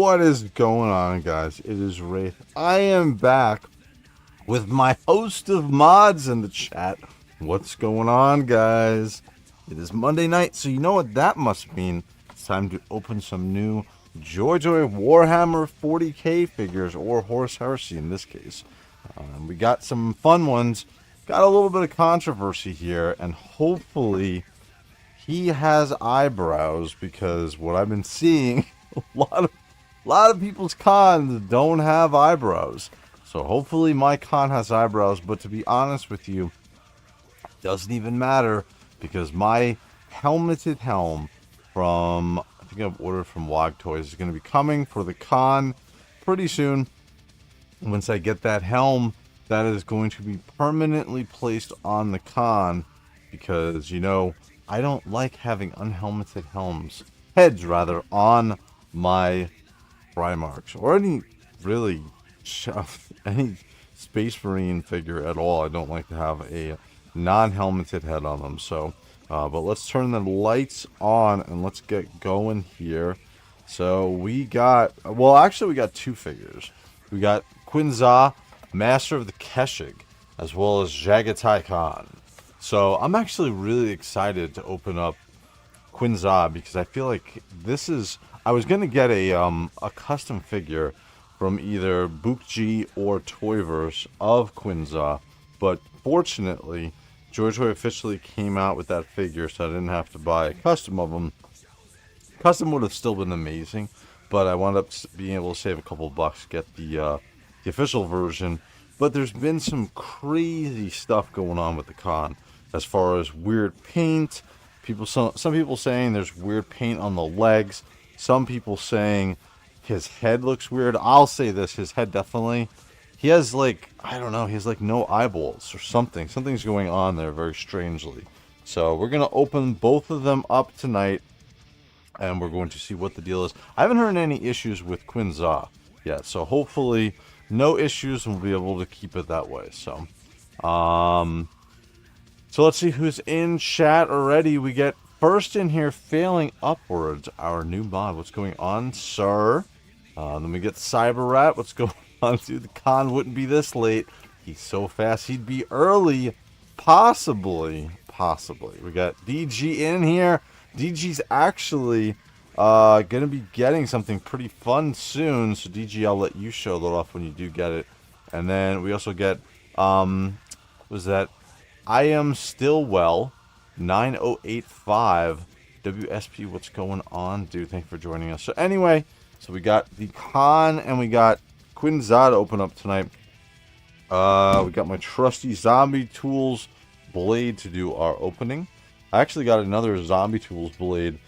What is going on, guys? It is Wraith. I am back with my host of mods in the chat. What's going on, guys? It is Monday night, so you know what that must mean. It's time to open some new JOYTOY Warhammer 40k figures, or Horus Heresy in this case. We got some fun ones. Got a little bit of controversy here, and hopefully he has eyebrows, because what I've been seeing, a lot of people's cons don't have eyebrows. So hopefully my con has eyebrows, but to be honest with you, it doesn't even matter, because my helmeted helm from, I think I've ordered from WOG Toys, is going to be coming for the con pretty soon. Once I get that helm, that is going to be permanently placed on the con, because, you know, I don't like having unhelmeted heads on my Primarchs, or any any Space Marine figure at all. I don't like to have a non-helmeted head on them. So, but let's turn the lights on and let's get going here. So we got, well, actually we got two figures. We got Qin Xa, Master of the Keshig, as well as Jaghatai Khan. So I'm actually really excited to open up Qin Xa, because I feel like this is, I was going to get a custom figure from either Bookji or Toyverse of Qin Xa, but fortunately JOYTOY officially came out with that figure, so I didn't have to buy a custom of them. Custom would have still been amazing, but I wound up being able to save a couple bucks, get the official version. But there's been some crazy stuff going on with the con, as far as weird paint. Some people saying there's weird paint on the legs. Some people saying his head looks weird. I'll say this, his head definitely. He has, like, I don't know, he has like no eyeballs or something. Something's going on there very strangely. So we're going to open both of them up tonight, and we're going to see what the deal is. I haven't heard any issues with Qin Xa yet, so hopefully no issues, and we'll be able to keep it that way. So, so let's see who's in chat already. We get first in here, Failing Upwards, our new mod. What's going on, sir? Then we get Cyber Rat. What's going on, dude? The con wouldn't be this late. He's so fast, he'd be early. Possibly. We got DG in here. DG's actually gonna be getting something pretty fun soon. So DG, I'll let you show that off when you do get it. And then we also get, was that I Am Still Well 9085 WSP. What's going on, dude? Thank you for joining us. So anyway, so we got the con and we got Qin Xa to open up tonight. We got my trusty Zombie Tools blade to do our opening. I actually got another Zombie Tools blade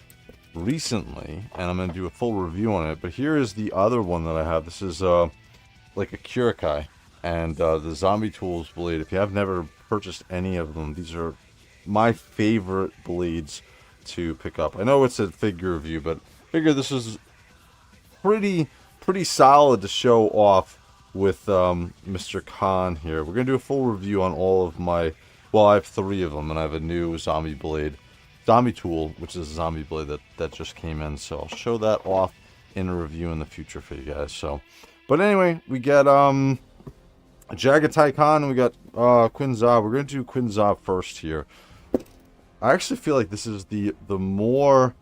recently, and I'm going to do a full review on it. But here is the other one that I have. This is like a Kurikai, and the Zombie Tools blade. If you have never purchased any of them, these are my favorite blades to pick up. I know it's a figure review, but I figure this is pretty solid to show off with Mr. Khan here. We're going to do a full review on all of my, well, I have 3 of them, and I have a new zombie tool, which is a zombie blade that just came in. So I'll show that off in a review in the future for you guys. So, but anyway, we get Jaghatai Khan, and we got Qin Xa. We're going to do Qin Xa first here. I actually feel like this is the more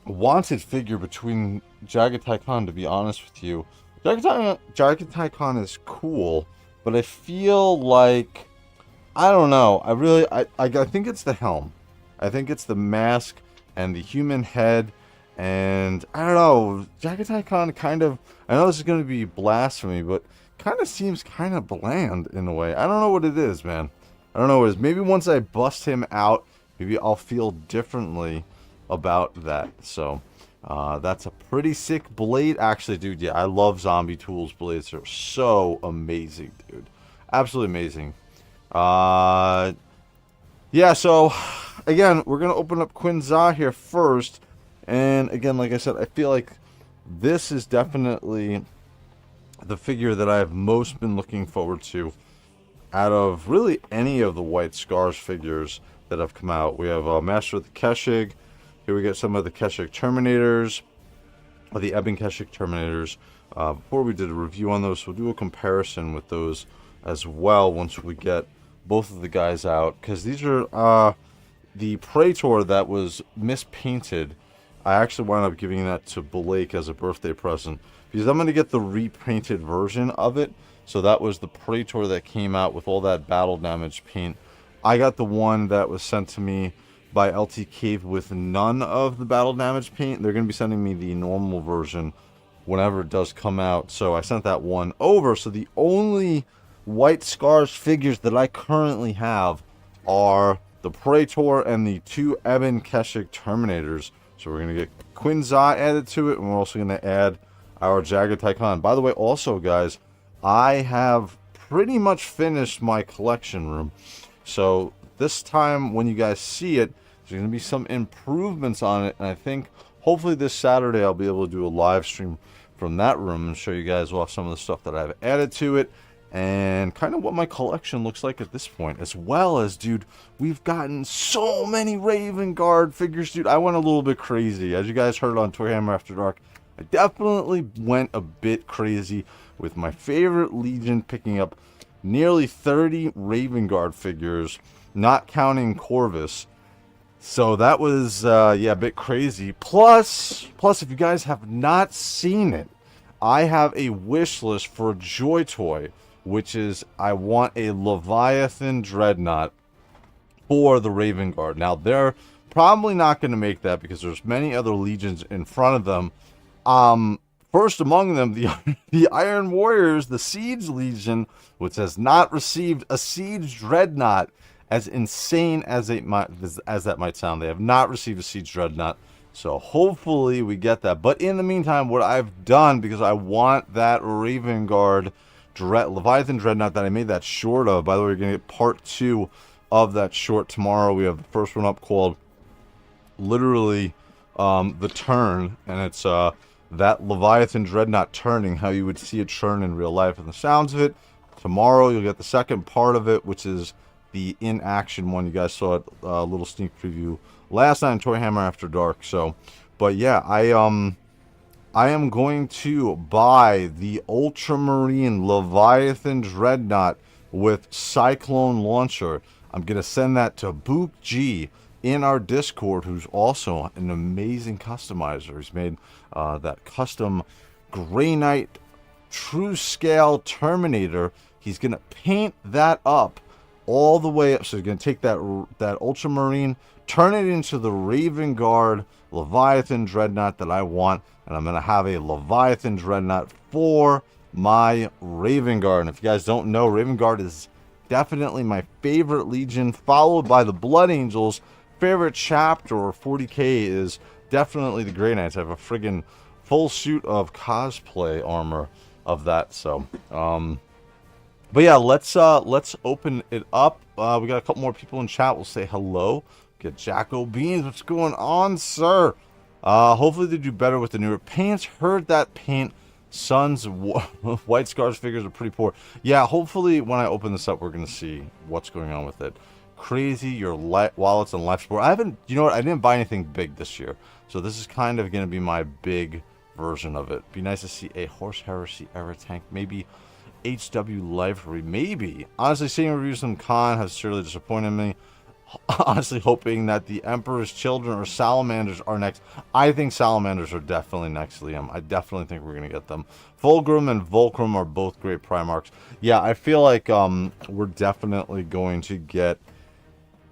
wanted figure between Jaghatai Khan, to be honest with you. Jaghatai Khan is cool, but I feel like, I don't know, I think it's the helm. I think it's the mask and the human head, and I don't know, Jaghatai Khan kind of, I know this is going to be blasphemy, but kind of seems kind of bland in a way. I don't know what it is, man. I don't know what it is. Maybe once I bust him out, maybe I'll feel differently about that. So, that's a pretty sick blade. Actually, dude, yeah, I love Zombie Tools blades. They're so amazing, dude. Absolutely amazing. Yeah, so, again, we're going to open up Qin Xa here first. And, again, like I said, I feel like this is definitely the figure that I have most been looking forward to out of really any of the White Scars figures that have come out. We have Master of the Keshig. Here we get some of the Keshig Terminators. of the Ebon Keshik Terminators. Before we did a review on those, we'll do a comparison with those as well once we get both of the guys out, because these are the Praetor that was mispainted. I actually wound up giving that to Blake as a birthday present, because I'm going to get the repainted version of it. So that was the Praetor that came out with all that battle damage paint. I got the one that was sent to me by LT Cave with none of the battle damage paint. They're going to be sending me the normal version whenever it does come out. So I sent that one over. So the only White Scars figures that I currently have are the Praetor and the 2 Ebon Keshik Terminators. So we're going to get Qin Xa added to it, and we're also going to add our Jaghatai Khan. By the way, also, guys, I have pretty much finished my collection room. So this time when you guys see it, there's going to be some improvements on it. And I think hopefully this Saturday I'll be able to do a live stream from that room and show you guys off some of the stuff that I've added to it. And kind of what my collection looks like at this point. As well as, dude, we've gotten so many Raven Guard figures, dude. I went a little bit crazy. As you guys heard on Warhammer After Dark, I definitely went a bit crazy with my favorite Legion, picking up nearly 30 Raven Guard figures, not counting Corvus. So that was, yeah, a bit crazy. Plus, if you guys have not seen it, I have a wish list for JOYTOY, which is I want a Leviathan Dreadnought for the Raven Guard. Now, they're probably not going to make that because there's many other legions in front of them. First among them, the Iron Warriors, the Siege Legion, which has not received a Siege Dreadnought. As insane as that might sound, they have not received a Siege Dreadnought. So hopefully we get that. But in the meantime, what I've done, because I want that Raven Guard Leviathan Dreadnought that I made that short of. By the way, we're going to get part 2 of that short tomorrow. We have the first one up called literally The Turn. And it's that Leviathan Dreadnought turning, how you would see it turn in real life and the sounds of it. Tomorrow you'll get the second part of it, which is the in-action one. You guys saw it, a little sneak preview last night in Warhammer After Dark. So, but yeah, I am going to buy the Ultramarine Leviathan Dreadnought with Cyclone Launcher. I'm going to send that to Book G in our Discord, who's also an amazing customizer. He's made that custom Grey Knight True Scale Terminator. He's going to paint that up all the way up. So he's going to take that Ultramarine, turn it into the Raven Guard Leviathan Dreadnought that I want, and I'm going to have a Leviathan Dreadnought for my Raven Guard. And if you guys don't know, Raven Guard is definitely my favorite Legion, followed by the Blood Angels. Favorite chapter, or 40k, is definitely the Grey Knights. I have a friggin' full suit of cosplay armor of that. So, but yeah, let's open it up. We got a couple more people in chat. We'll say hello. Get Jacko Beans. What's going on, sir? Hopefully they do better with the newer paints. Heard that paint Sun's White Scars figures are pretty poor. Yeah, hopefully when I open this up, we're going to see what's going on with it. Crazy, your wallets and life support. I haven't, you know what, I didn't buy anything big this year. So this is kind of going to be my big version of it. Be nice to see a Horus Heresy era tank. Maybe HW Library. Maybe. Honestly, seeing reviews from Khan has surely disappointed me. Honestly hoping that the Emperor's Children or Salamanders are next. I think Salamanders are definitely next, Liam. I definitely think we're going to get them. Fulgrim and Volcrum are both great Primarchs. Yeah, I feel like we're definitely going to get,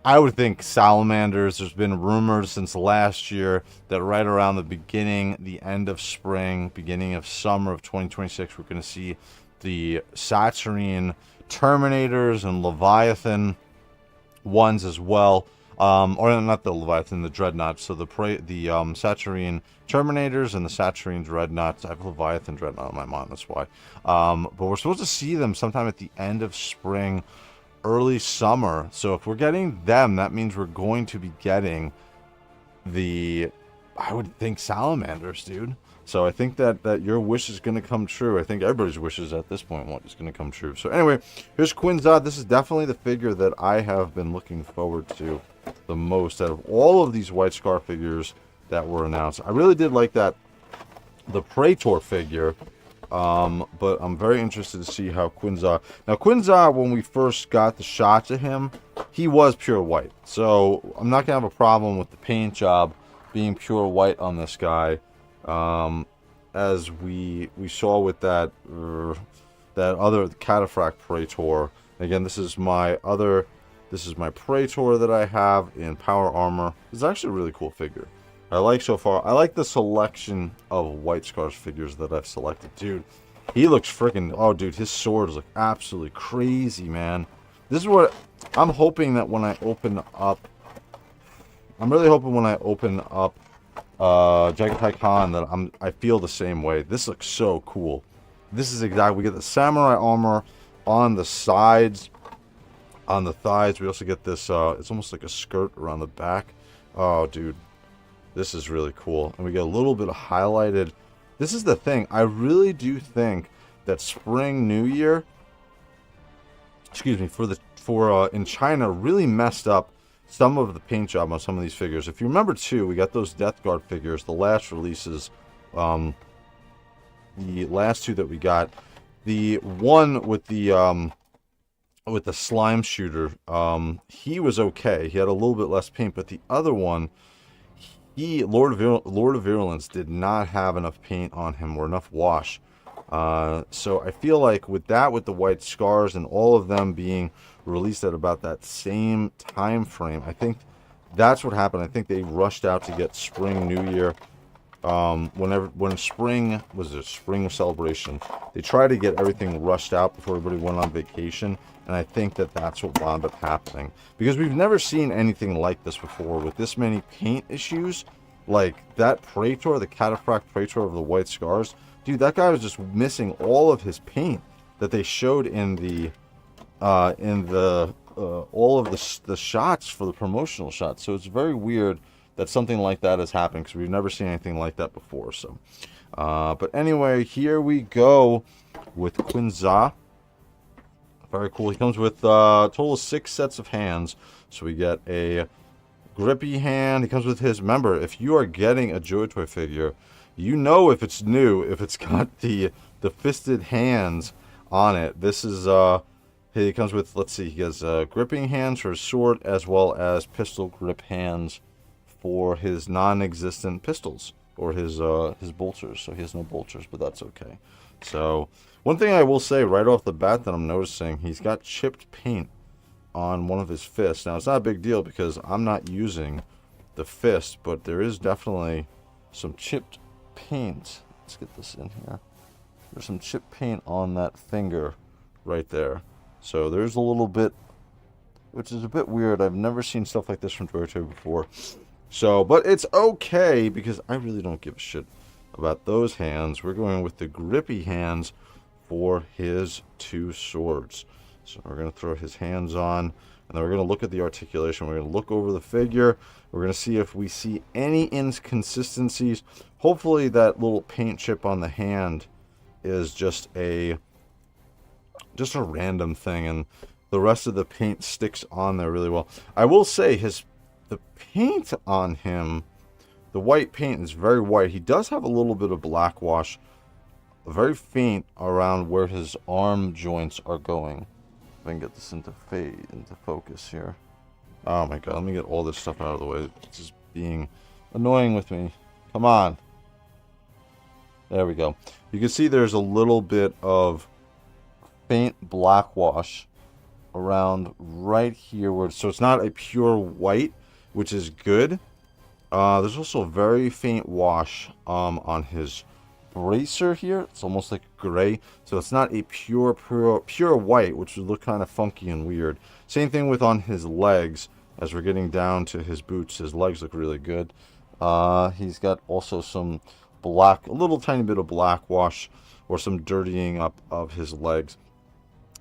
I would think, Salamanders. There's been rumors since last year that right around the end of spring, beginning of summer of 2026, we're going to see the Saturine Terminators and Leviathan ones as well, or not the Leviathan, the Dreadnoughts. So the Saturine Terminators and the Saturine Dreadnoughts. I have Leviathan Dreadnought on my mind, that's why. But we're supposed to see them sometime at the end of spring, early summer. So if we're getting them, that means we're going to be getting the, I would think, Salamanders, dude. So I think that your wish is going to come true. I think everybody's wishes at this point is going to come true. So anyway, here's Qin Xa. This is definitely the figure that I have been looking forward to the most out of all of these White Scar figures that were announced. I really did like that the Praetor figure. But I'm very interested to see how Qin Xa... Now, Qin Xa, when we first got the shots of him, he was pure white. So, I'm not going to have a problem with the paint job being pure white on this guy. As we saw with that other Cataphract Praetor. Again, this is my Praetor that I have in power armor. It's actually a really cool figure. I like the selection of White Scars figures that I've selected. Dude, he looks freaking... Oh, dude, his swords look absolutely crazy, man. This is what... I'm hoping that when I open up... I'm really hoping when I open up Jaghatai Khan that I feel the same way. This looks so cool. This is exactly... We get the samurai armor on the sides, on the thighs. We also get this... it's almost like a skirt around the back. Oh, dude. This is really cool. And we get a little bit of highlighted... This is the thing. I really do think that Spring New Year... Excuse me. For in China, really messed up some of the paint job on some of these figures. If you remember, too, we got those Death Guard figures. The last releases... the last two that we got... The one with the slime shooter... he was okay. He had a little bit less paint. But the other one... Lord of Virulence did not have enough paint on him or enough wash. So I feel like with the White Scars and all of them being released at about that same time frame, I think that's what happened. I think they rushed out to get Spring New Year. When spring was a spring celebration, they tried to get everything rushed out before everybody went on vacation. And I think that that's what wound up happening. Because we've never seen anything like this before with this many paint issues. Like that Praetor, the Cataphract Praetor of the White Scars. Dude, that guy was just missing all of his paint that they showed in all of the shots for the promotional shots. So it's very weird that something like that has happened because we've never seen anything like that before. So, but anyway, here we go with Qin Xa. Very cool. He comes with a total of 6 sets of hands. So we get a grippy hand. He comes with his... Remember, if you are getting a JOYTOY figure, you know if it's new, if it's got the fisted hands on it. This is... he comes with, let's see, he has gripping hands for his sword as well as pistol grip hands for his non-existent pistols or his bolters. So he has no bolters, but that's okay. So... One thing I will say right off the bat that I'm noticing, he's got chipped paint on one of his fists. Now, it's not a big deal because I'm not using the fist, but there is definitely some chipped paint. Let's get this in here. There's some chipped paint on that finger right there. So there's a little bit, which is a bit weird. I've never seen stuff like this from JOYTOY before. So, but it's okay because I really don't give a shit about those hands. We're going with the grippy hands for his 2 swords. So we're going to throw his hands on, and then we're going to look at the articulation. We're going to look over the figure. We're going to see if we see any inconsistencies. Hopefully that little paint chip on the hand is just a random thing, and the rest of the paint sticks on there really well. I will say the paint on him, the white paint is very white. He does have a little bit of black wash, very faint around where his arm joints are going. If I can get this into focus here. Oh my god, let me get all this stuff out of the way. It's just being annoying with me. Come on. There we go. You can see there's a little bit of faint black wash around right here. So it's not a pure white, which is good. There's also a very faint wash on his bracer here. It's almost like gray, so it's not a pure white, which would look kind of funky and weird. Same thing with on his legs. As we're getting down to his boots, his legs look really good. He's got also some black, a little tiny bit of black wash or some dirtying up of his legs.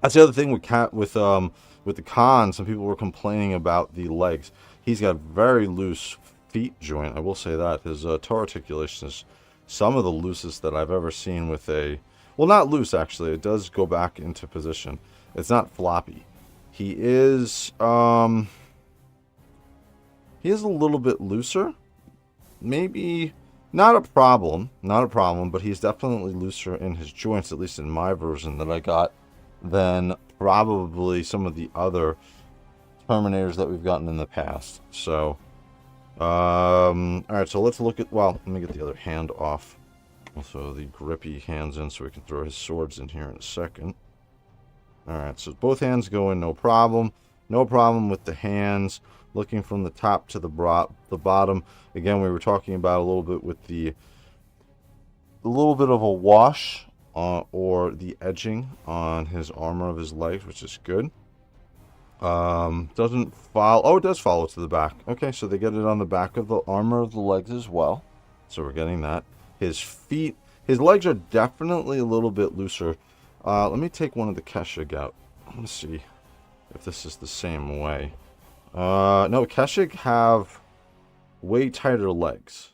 That's the other thing with the Khan. Some people were complaining about the legs. He's got very loose feet joint. I will say that his toe articulation is some of the loosest that I've ever seen with a... Well, not loose, actually. It does go back into position. It's not floppy. He is a little bit looser. Maybe Not a problem, not a problem, but he's definitely looser in his joints, at least in my version that I got, than probably some of the other Terminators that we've gotten in the past. So, alright, so let's look at, well, let me get the other hand off. Also, the grippy hands in so we can throw his swords in here in a second. Alright, so both hands go in, no problem. No problem with the hands. Looking from the top to the bottom. Again, we were talking about a little bit with a little bit of a wash or the edging on his armor of his legs, which is good. Doesn't follow. Oh, it does follow to the back. Okay, so they get it on the back of the armor of the legs as well. So we're getting that. His feet, his legs are definitely a little bit looser. Let me take one of the Keshig out. Let's see if this is the same way. No, Keshig have way tighter legs.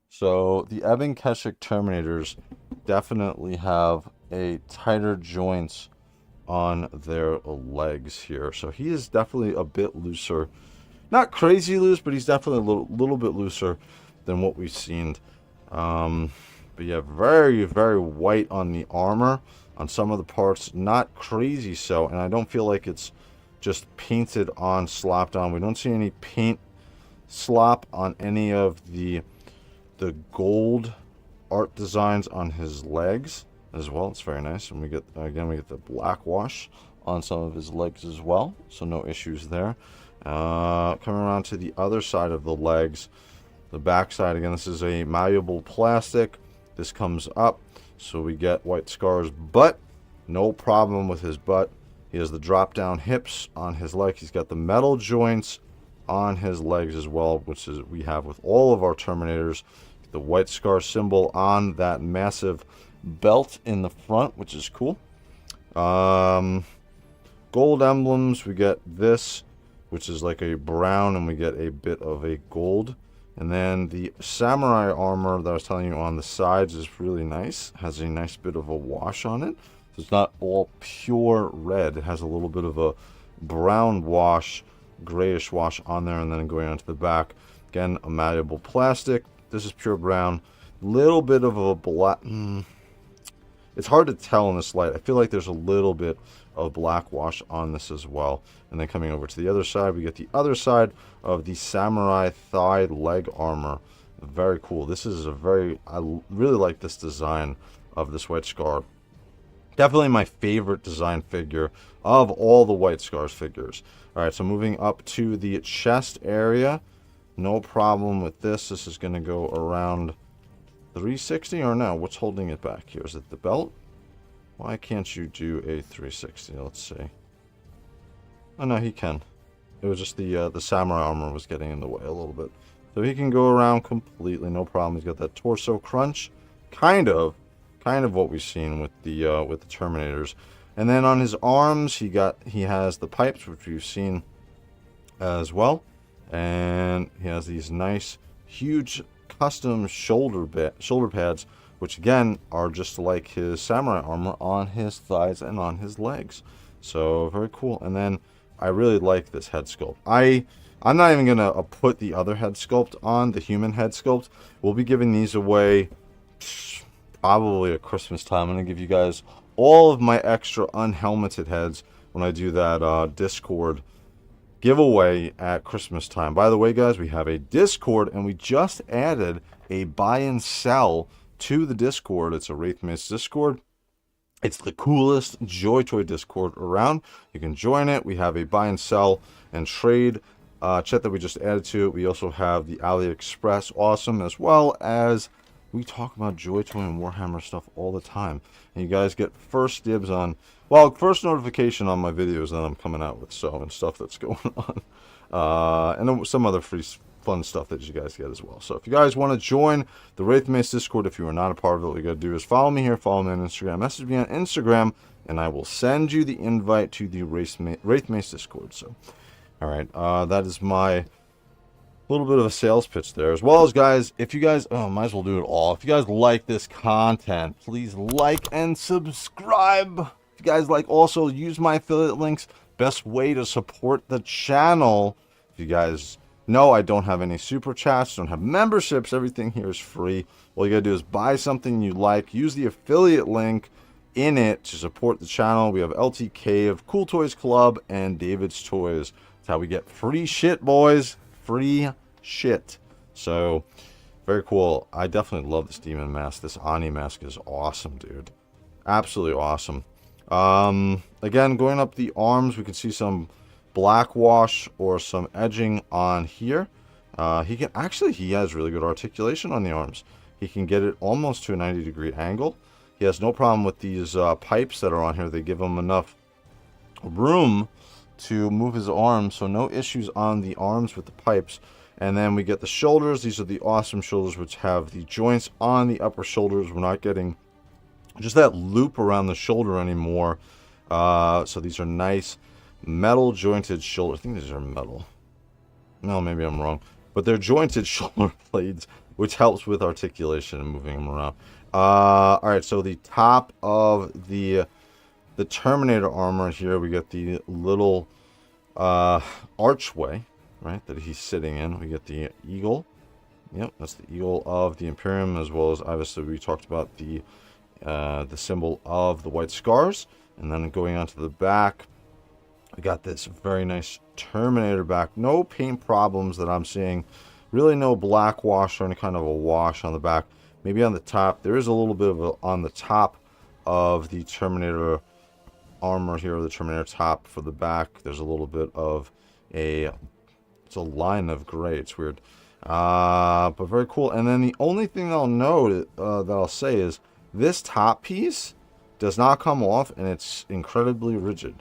So the Ebon Keshig Terminators definitely have a tighter joints on their legs here. So he is definitely a bit looser. Not crazy loose, but he's definitely a little bit looser than what we've seen. But yeah, very, very white on the armor. On some of the parts, not crazy so. And I don't feel like it's just painted on, slopped on. We don't see any paint slop on any of the gold art designs on his legs as well. It's very nice. And we get, again, we get the black wash on some of his legs as well, so no issues there. Coming around to the other side of the legs, the back side, again, this is a malleable plastic. This comes up, so we get white scars, but no problem with his butt. He has the drop down hips on his leg. He's got the metal joints on his legs as well, which is we have with all of our Terminators. The white scar symbol on that massive belt in the front, which is cool. Gold emblems, we get this, which is like a brown, and we get a bit of a gold. And then the samurai armor that I was telling you on the sides is really nice. Has a nice bit of a wash on it. So it's not all pure red. It has a little bit of a brown wash, grayish wash on there, and then going onto the back. Again, a malleable plastic. This is pure brown. Little bit of a black. It's hard to tell in this light. I feel like there's a little bit of black wash on this as well. And then coming over to the other side, we get the other side of the samurai thigh leg armor. Very cool. This is a very, I really like this design of this White Scar. Definitely my favorite design figure of all the White Scars figures. Alright, so moving up to the chest area. No problem with this. This is going to go around 360 or no? What's holding it back here? Is it the belt? Why can't you do a 360? Let's see. Oh no, he can. It was just the samurai armor was getting in the way a little bit. So he can go around completely, no problem. He's got that torso crunch, kind of what we've seen with the Terminators. And then on his arms, he has the pipes, which we've seen as well. And he has these nice, huge custom shoulder pads, which again are just like his samurai armor on his thighs and on his legs. So very cool. And then I really like this head sculpt. I'm not even gonna put the other head sculpt on, the human head sculpt. We'll be giving these away probably at Christmas time. I'm gonna give you guys all of my extra unhelmeted heads when I do that Discord giveaway at Christmas time. By the way, guys, we have a Discord, and we just added a buy and sell to the Discord. It's a Wraithmace Discord. It's the coolest JOYTOY Discord around. You can join it. We have a buy and sell and trade chat that we just added to it. We also have the AliExpress awesome, as well as we talk about JOYTOY and Warhammer stuff all the time. And you guys get first dibs on, well, first notification on my videos that I'm coming out with, so, and stuff that's going on. And then some other free fun stuff that you guys get as well. So if you guys want to join the Wraithmace Discord, if you are not a part of it, what you got to do is follow me here, follow me on Instagram, message me on Instagram, and I will send you the invite to the Wraithmace Discord. So, alright, that is my little bit of a sales pitch there. As well as, guys, if you guys, might as well do it all. If you guys like this content, please like and subscribe. If you guys like, also use my affiliate links. Best way to support the channel. If you guys No, I don't have any super chats, don't have memberships. Everything here is free. All you gotta do is buy something you like, use the affiliate link in it to support the channel. We have LT Cave, Cool Toys Club, and David's Toys. That's how we get free shit, boys. Free shit. So, very cool. I definitely love this demon mask. This Ani mask is awesome, dude. Absolutely awesome. Again, going up the arms, we can see some black wash or some edging on here. He has really good articulation on the arms. He can get it almost to a 90-degree angle. He has no problem with these pipes that are on here. They give him enough room to move his arms, so no issues on the arms with the pipes. And then we get the shoulders. These are the awesome shoulders, which have the joints on the upper shoulders. We're not getting just that loop around the shoulder anymore. So these are nice metal jointed shoulder. I think these are metal. No, maybe I'm wrong. But they're jointed shoulder blades, which helps with articulation and moving them around. Alright, so the top of the Terminator armor here, we get the little archway, right, that he's sitting in. We get the eagle. Yep, that's the eagle of the Imperium, as well as obviously we talked about the symbol of the white scars. And then going on to the back, we got this very nice Terminator back. No paint problems that I'm seeing. Really no black wash or any kind of a wash on the back. Maybe on the top. There is a little bit of a, on the top of the Terminator armor here, the Terminator top for the back. There's a little bit of it's a line of gray. It's weird. But very cool. And then the only thing I'll note that I'll say is this top piece does not come off, and it's incredibly rigid.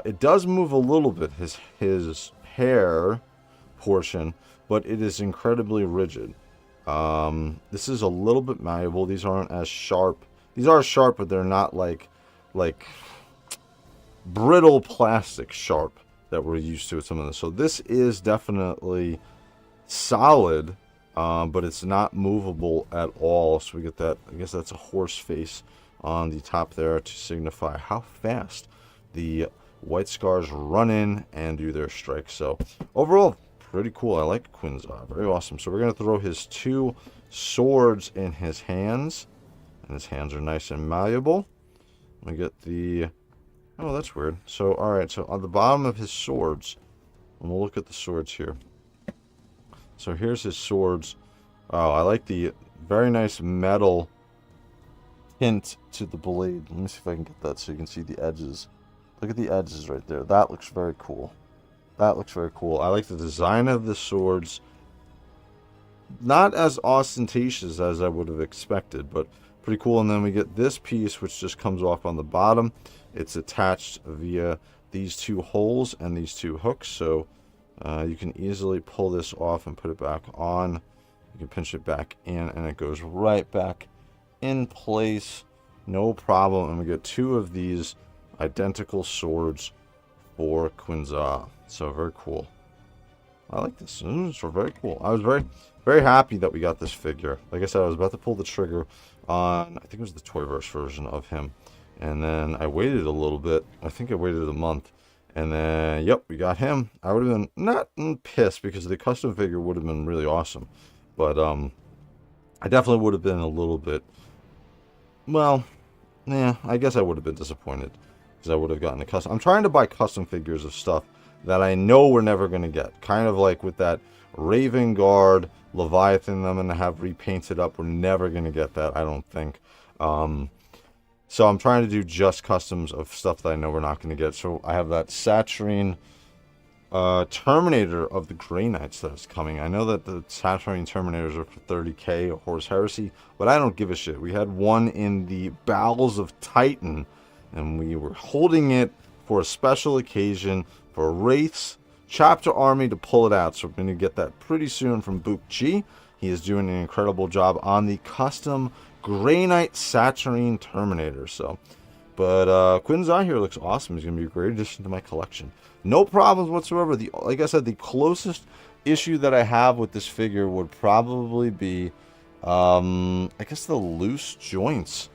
It does move a little bit, his hair portion, but it is incredibly rigid. This is a little bit malleable. These aren't as sharp. These are sharp, but they're not like brittle plastic sharp that we're used to with some of this. So this is definitely solid, but it's not movable at all. So we get that. I guess that's a horse face on the top there to signify how fast the white scars run in and do their strike. So overall, pretty cool. I like Qin Xa. Very awesome. So we're going to throw his two swords in his hands. And his hands are nice and malleable. We get the... Oh, that's weird. So, alright. So on the bottom of his swords, and we'll look at the swords here. So here's his swords. Oh, I like the very nice metal hint to the blade. Let me see if I can get that so you can see the edges. Look at the edges right there. That looks very cool. That looks very cool. I like the design of the swords. Not as ostentatious as I would have expected, but pretty cool. And then we get this piece, which just comes off on the bottom. It's attached via these two holes and these two hooks. So you can easily pull this off and put it back on. You can pinch it back in, and it goes right back in place. No problem. And we get two of these identical swords for Qin Xa. So very cool. I like this. It's very cool. I was very happy that we got this figure. Like I said, I was about to pull the trigger on, I think it was the Toyverse version of him. And then I waited a little bit. I think I waited a month. And then, yep, we got him. I would have been not pissed because the custom figure would have been really awesome. But I definitely would have been a little bit, well, yeah, I guess I would have been disappointed. Because I would have gotten a custom. I'm trying to buy custom figures of stuff that I know we're never going to get. Kind of like with that Raven Guard Leviathan I'm going to have repainted up. We're never going to get that, I don't think. So I'm trying to do just customs of stuff that I know we're not going to get. So I have that Saturnine Terminator of the Grey Knights that is coming. I know that the Saturnine Terminators are for 30k, Horus Heresy, but I don't give a shit. We had one in the Bowels of Titan, and we were holding it for a special occasion for Wraith's Chapter Army to pull it out. So we're going to get that pretty soon from Book G. He is doing an incredible job on the custom Grey Knight Saturnine Terminator. So, but Qin Xa here looks awesome. He's going to be a great addition to my collection. No problems whatsoever. Like I said, the closest issue that I have with this figure would probably be, I guess, the loose joints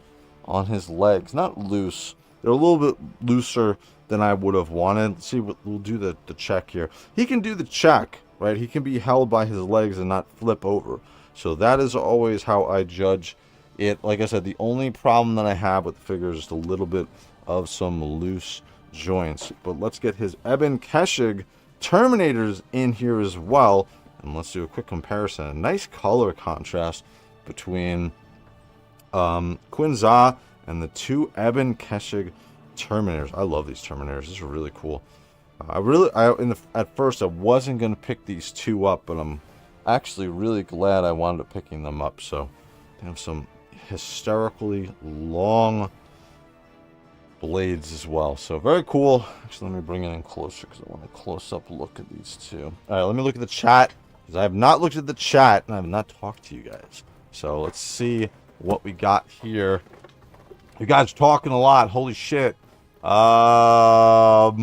on his legs. Not loose. They're a little bit looser than I would have wanted. Let's see, we'll do the check here. He can do the check right? He can be held by his legs and not flip over. So that is always how I judge it. Like I said, the only problem that I have with the figure is just a little bit of some loose joints. But let's get his Eben Keshig Terminators in here as well. And let's do a quick comparison. A nice color contrast between Qin Xa and the two Eben Keshig Terminators. I love these Terminators. These are really cool. At first I wasn't going to pick these two up, but I'm actually really glad I wound up picking them up. So they have some hysterically long blades as well. So very cool. Actually, let me bring it in closer because I want a close-up look at these two. All right, let me look at the chat because I have not looked at the chat and I have not talked to you guys. So let's see what we got here. You guys are talking a lot. Holy shit. Wow.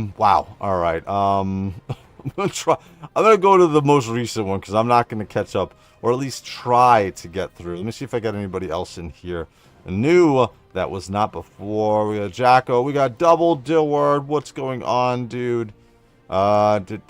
All right. I'm gonna go to the most recent one because I'm not gonna catch up, or at least try to get through. Let me see if I got anybody else in here new that was not before. We got Jacko. We got Double Dillard. What's going on, dude? Thorzine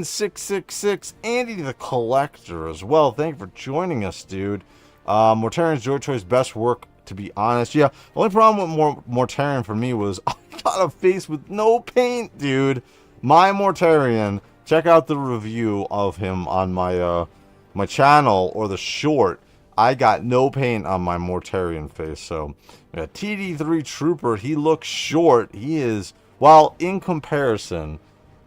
666. Andy the Collector as well. Thank you for joining us, dude. Mortarian's Joy Toy's best work, to be honest. Yeah, the only problem with Mortarian for me was I got a face with no paint, dude. My Mortarian, check out the review of him on my my channel, or the short. I got no paint on my Mortarian face. So TD3 Trooper, he looks short. He is, well, in comparison,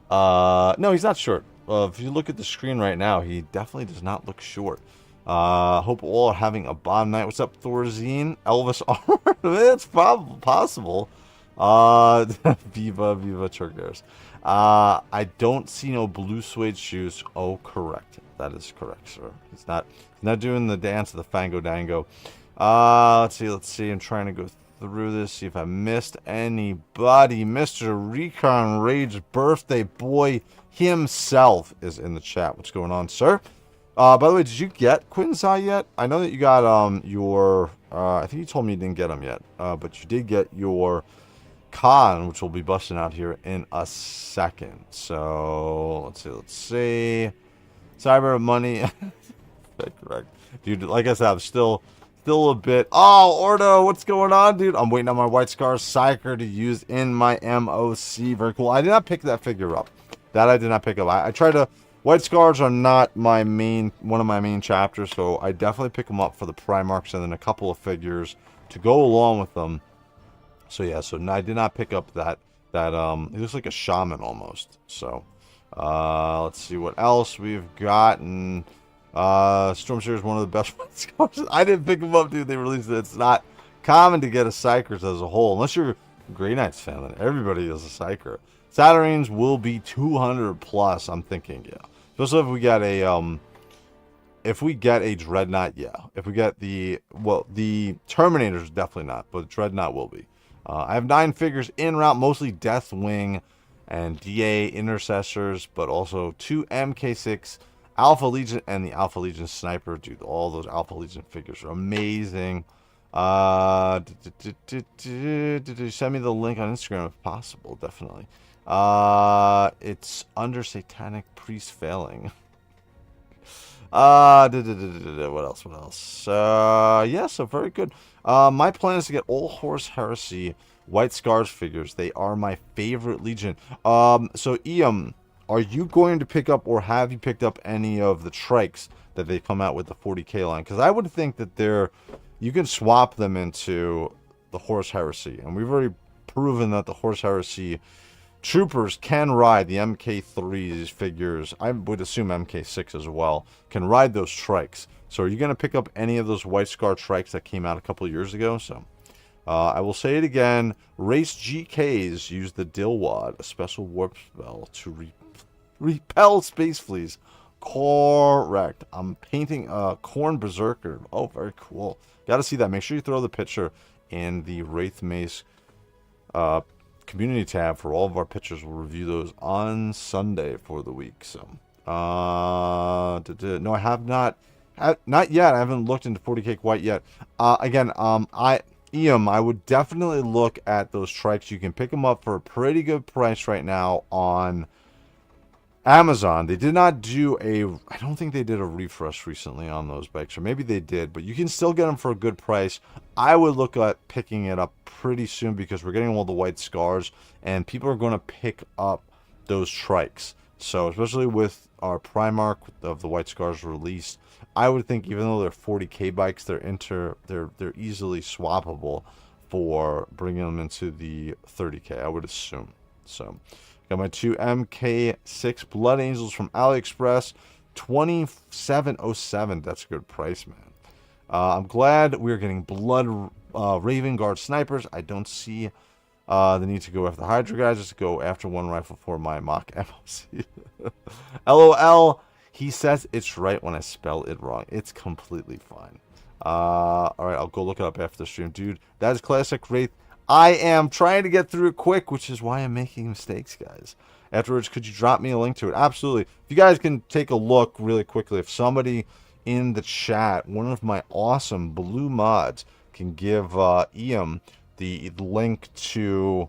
no, he's not short. If you look at the screen right now, he definitely does not look short. Hope all are having a bomb night. What's up, Thorzine? Elvis armor? It's probably possible. Viva Turkers. I don't see no blue suede shoes. Oh, correct. That is correct, sir. He's not doing the dance of the Fango Dango. Let's see. I'm trying to go through this, see if I missed anybody. Mr. Recon Rage Birthday Boy himself is in the chat. What's going on, sir? By the way, did you get Qin Xa yet? I know that you got your I think you told me you didn't get them yet, but you did get your Khan, which will be busting out here in a second. So let's see. Cyber money. Correct, dude. Like I said, I'm still a bit. Oh, Ordo, what's going on, dude? I'm waiting on my White Scars Psyker to use in my MOC. Very cool. I did not pick that figure up. That I did not pick up. I tried to. White Scars are not my one of my main chapters, so I definitely pick them up for the Primarchs and then a couple of figures to go along with them. So yeah, so no, I did not pick up that it looks like a shaman almost. So let's see what else we've gotten. Storm Seer is one of the best White Scars. I didn't pick them up, dude. They released it. It's not common to get a Psychers as a whole, unless you're a Grey Knights fan. Then everybody is a Psyker. Saturnines will be 200 plus. I'm thinking, yeah. Especially if we get a Dreadnought, yeah. If we get the Terminators, definitely not, but Dreadnought will be. I have 9 figures in route, mostly Deathwing and DA Intercessors, but also 2 MK6 Alpha Legion and the Alpha Legion Sniper. Dude, all those Alpha Legion figures are amazing. Did you send me the link on Instagram if possible? Definitely. It's under Satanic Priest failing. What else? Yeah, so very good. My plan is to get all Horus Heresy White Scars figures. They are my favorite Legion. So Iam, are you going to pick up, or have you picked up any of the trikes that they come out with the 40k line? Because I would think that you can swap them into the Horus Heresy, and we've already proven that the Horus Heresy troopers can ride the MK3's figures. I would assume MK6 as well can ride those trikes. So are you going to pick up any of those White Scar trikes that came out a couple of years ago? So I will say it again. Race GKs use the Dilwad, a special warp spell to repel space fleas. Correct. I'm painting a Corn Berserker. Oh, very cool. Got to see that. Make sure you throw the picture in the Wraith Mace community tab for all of our pictures. We'll review those on Sunday for the week. So no, I have not yet. I haven't looked into 40k quite yet. Again, I would definitely look at those trikes. You can pick them up for a pretty good price right now on Amazon, they did not do I don't think they did a refresh recently on those bikes, or maybe they did, but you can still get them for a good price. I would look at picking it up pretty soon because we're getting all the white scars, and people are going to pick up those trikes. So especially with our Primarch of the white scars released, I would think even though they're 40K bikes, they're easily swappable for bringing them into the 30K, I would assume. So got my 2 MK6 Blood Angels from AliExpress, 2707. That's a good price, man. I'm glad we're getting Blood Raven Guard snipers. I don't see the need to go after the Hydra guys, just go after one rifle for my mock MOC. LOL. He says it's right when I spell it wrong. It's completely fine. Alright, I'll go look it up after the stream. Dude, that is classic Wraith. I am trying to get through it quick, which is why I'm making mistakes, guys. Afterwards, could you drop me a link to it? Absolutely. If you guys can take a look really quickly, if somebody in the chat, one of my awesome blue mods, can give Ian the link to,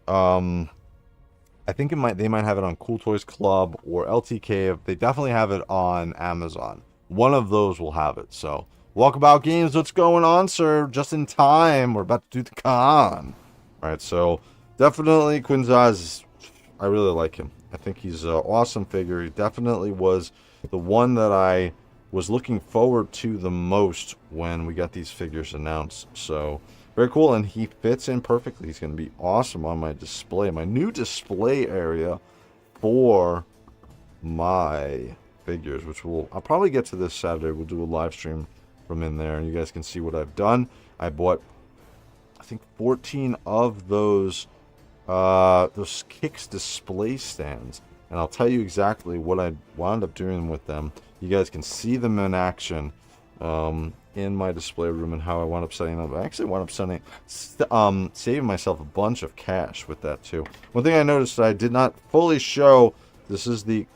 I think they might have it on CoolToysClub or LTK. They definitely have it on Amazon. One of those will have it. So, Walkabout Games, what's going on, sir? Just in time. We're about to do the con. Alright, so definitely Qin Xa, I really like him. I think he's an awesome figure. He definitely was the one that I was looking forward to the most when we got these figures announced. So, very cool, and he fits in perfectly. He's going to be awesome on my display. My new display area for my figures, which I'll probably get to this Saturday. We'll do a live stream from in there, and you guys can see what I've done. I bought, I think, 14 of those Kicks display stands, and I'll tell you exactly what I wound up doing with them. You guys can see them in action in my display room and how I wound up setting them up. I actually wound up saving myself a bunch of cash with that too. One thing I noticed that I did not fully show, this is the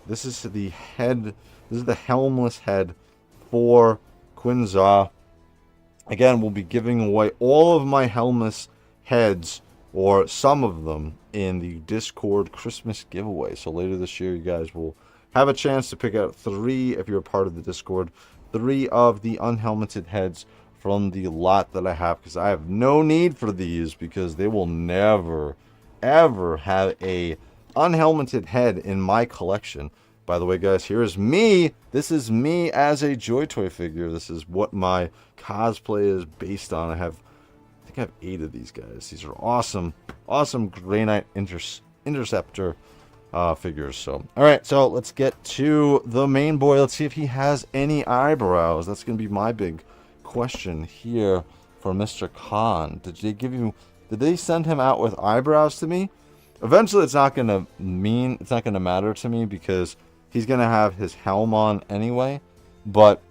head, this is the helmless head for Qin Xa. Again, we'll be giving away all of my helmless heads, or some of them, in the Discord Christmas giveaway. So later this year, you guys will have a chance to pick out 3, if you're a part of the Discord, 3 of the unhelmeted heads from the lot that I have, because I have no need for these, because they will never, ever have a unhelmeted head in my collection. By the way, guys, here is me. This is me as a JOYTOY figure. This is what my cosplay is based on. I think I have 8 of these guys. These are awesome, awesome Grey Knight Interceptor figures. So, all right, so let's get to the main boy. Let's see if he has any eyebrows. That's going to be my big question here for Mr. Khan. Did they send him out with eyebrows to me? Eventually, it's not going to matter to me because he's going to have his helm on anyway. But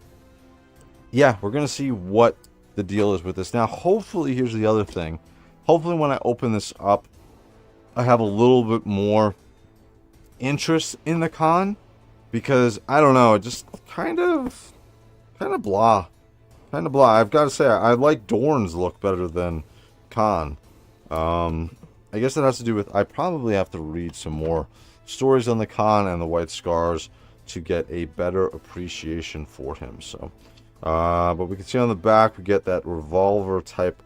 yeah, we're going to see what the deal is with this. Now, hopefully, here's the other thing. Hopefully, when I open this up, I have a little bit more interest in the con, because I don't know, it just kind of blah. I've got to say, I like Dorn's look better than Khan. I guess it has to do with, I probably have to read some more stories on the Khan and the White Scars to get a better appreciation for him. So, but we can see on the back, we get that revolver type,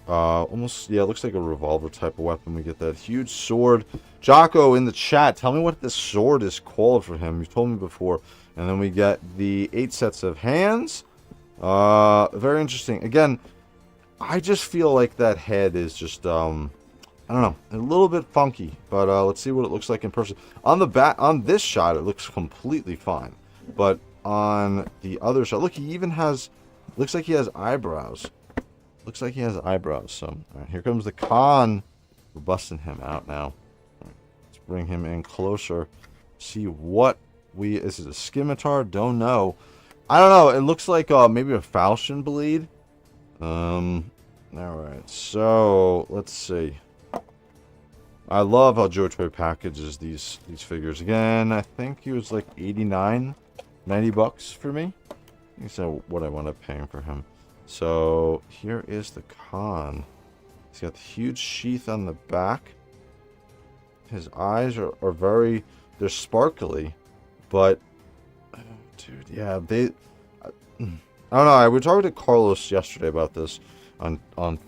almost, yeah, it looks like a revolver type of weapon. We get that huge sword. Jocko in the chat, tell me what this sword is called for him. You've told me before. And then we get the 8 sets of hands. Very interesting. Again, I just feel like that head is just, I don't know, a little bit funky. But let's see what it looks like in person. On the back, on this shot, it looks completely fine. But on the other shot, look, he even has, looks like he has eyebrows. Looks like he has eyebrows. So, all right, here comes the Khan. We're busting him out now. Right, let's bring him in closer. See what this is a scimitar? Don't know. I don't know. It looks like maybe a falchion blade. Alright, so let's see. I love how JOYTOY packages these figures. Again, I think he was like 89, 90 bucks for me. I think that's what I wound up paying for him. So here is the Khan. He's got the huge sheath on the back. His eyes are very, they're sparkly. But, dude, yeah, I don't know. We talked to Carlos yesterday about this on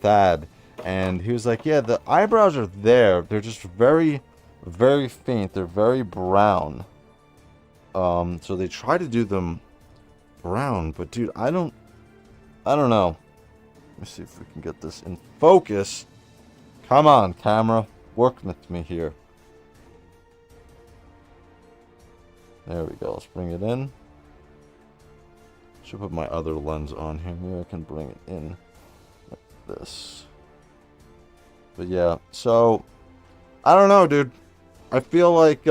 Thad, and he was like, yeah, the eyebrows are there. They're just very, very faint. They're very brown. So they try to do them brown, but dude, I don't know. Let me see if we can get this in focus. Come on, camera. Work with me here. There we go. Let's bring it in. Should put my other lens on here. Maybe I can bring it in like this. But yeah, so I don't know, dude. I feel like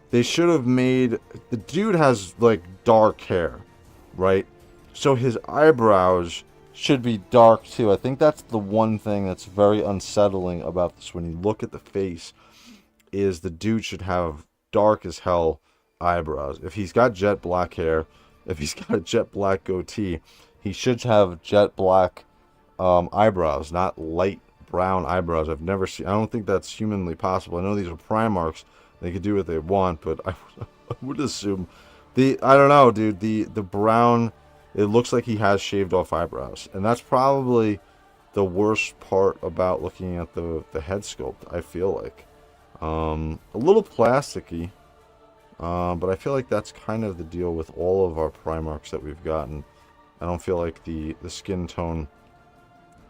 they should have made, the dude has like dark hair, right? So his eyebrows should be dark too. I think that's the one thing that's very unsettling about this when you look at the face, is the dude should have dark as hell eyebrows. If he's got jet black hair, if he's got a jet black goatee, he should have jet black eyebrows, not light brown eyebrows. I've never seen, I don't think that's humanly possible. I know these are Primarchs, they could do what they want, but I would assume I don't know, dude, the brown, it looks like he has shaved off eyebrows, and that's probably the worst part about looking at the head sculpt, I feel like. A little plasticky, but I feel like that's kind of the deal with all of our Primarchs that we've gotten. I don't feel like the skin tone